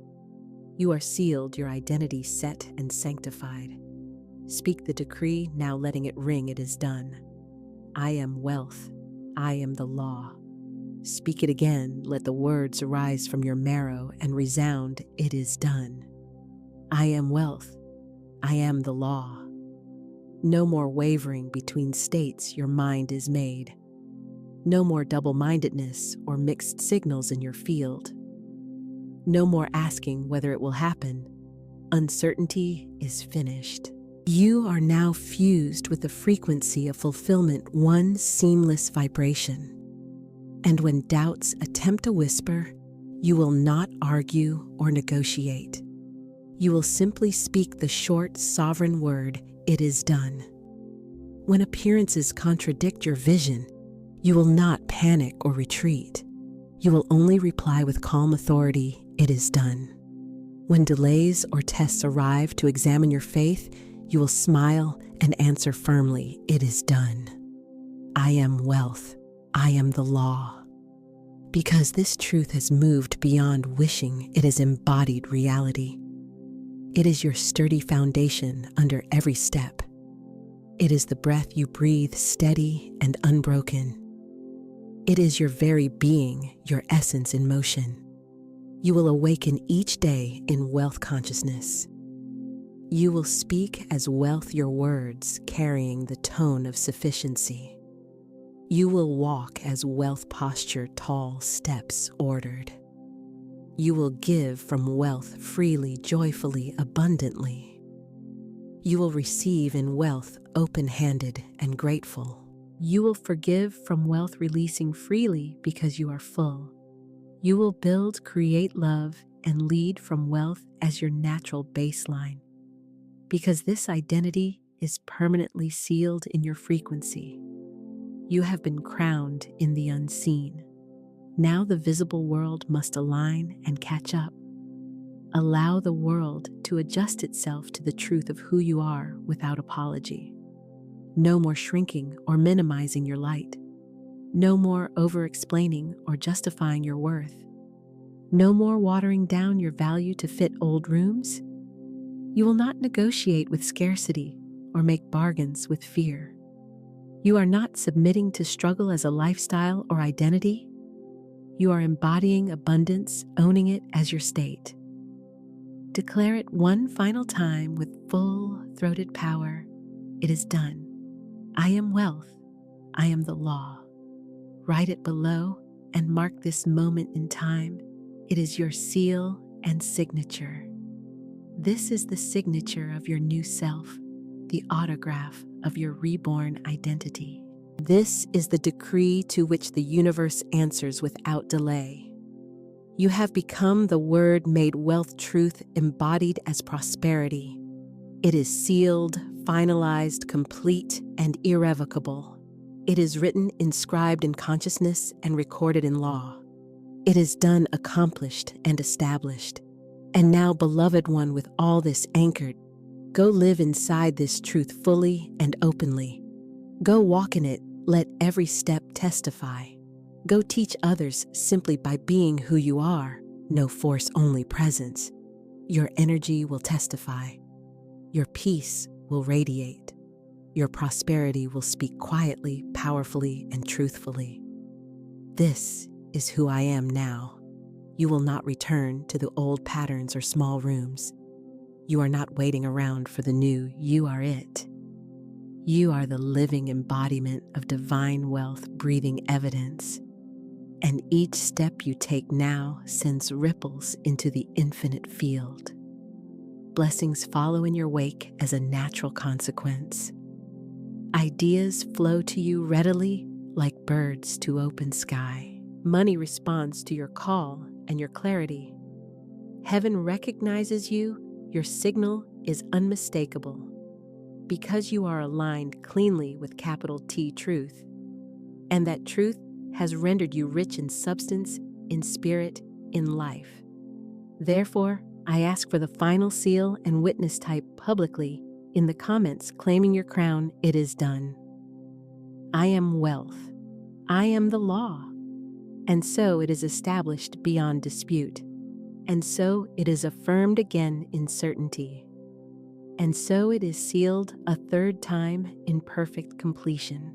You are sealed, your identity set and sanctified. Speak the decree, now letting it ring, it is done. I am wealth. I am the law. Speak it again, let the words arise from your marrow and resound, it is done. I am wealth. I am the law. No more wavering between states, your mind is made. No more double-mindedness or mixed signals in your field. No more asking whether it will happen. Uncertainty is finished. You are now fused with the frequency of fulfillment, one seamless vibration. And when doubts attempt to whisper, you will not argue or negotiate. You will simply speak the short, sovereign word, it is done. When appearances contradict your vision, you will not panic or retreat. You will only reply with calm authority, it is done. When delays or tests arrive to examine your faith, you will smile and answer firmly, it is done. I am wealth. I am the law. Because this truth has moved beyond wishing, it has embodied reality. It is your sturdy foundation under every step. It is the breath you breathe, steady and unbroken. It is your very being, your essence in motion. You will awaken each day in wealth consciousness. You will speak as wealth, your words carrying the tone of sufficiency. You will walk as wealth posture, tall steps ordered. You will give from wealth freely, joyfully, abundantly. You will receive in wealth open-handed and grateful. You will forgive from wealth, releasing freely because you are full. You will build, create love, and lead from wealth as your natural baseline, because this identity is permanently sealed in your frequency. You have been crowned in the unseen. Now the visible world must align and catch up. Allow the world to adjust itself to the truth of who you are without apology. No more shrinking or minimizing your light. No more over-explaining or justifying your worth. No more watering down your value to fit old rooms. You will not negotiate with scarcity or make bargains with fear. You are not submitting to struggle as a lifestyle or identity. You are embodying abundance, owning it as your state. Declare it one final time with full-throated power. It is done. I am wealth. I am the law. Write it below and mark this moment in time. It is your seal and signature. This is the signature of your new self, the autograph of your reborn identity. This is the decree to which the universe answers without delay. You have become the word made wealth, truth embodied as prosperity. It is sealed, finalized, complete, and irrevocable. It is written, inscribed in consciousness, and recorded in law. It is done, accomplished, and established. And now, beloved one, with all this anchored, go live inside this truth fully and openly. Go walk in it, let every step testify. Go teach others simply by being who you are, no force, only presence. Your energy will testify. Your peace will radiate. Your prosperity will speak quietly, powerfully, and truthfully. This is who I am now. You will not return to the old patterns or small rooms. You are not waiting around for the new. You are it. You are the living embodiment of divine wealth, breathing evidence. And each step you take now sends ripples into the infinite field. Blessings follow in your wake as a natural consequence. Ideas flow to you readily like birds to open sky. Money responds to your call and your clarity. Heaven recognizes you, your signal is unmistakable. Because you are aligned cleanly with capital T truth, and that truth has rendered you rich in substance, in spirit, in life. Therefore, I ask for the final seal and witness type publicly in the comments claiming your crown. It is done. I am wealth. I am the law. And so it is established beyond dispute. And so it is affirmed again in certainty. And so it is sealed a third time in perfect completion.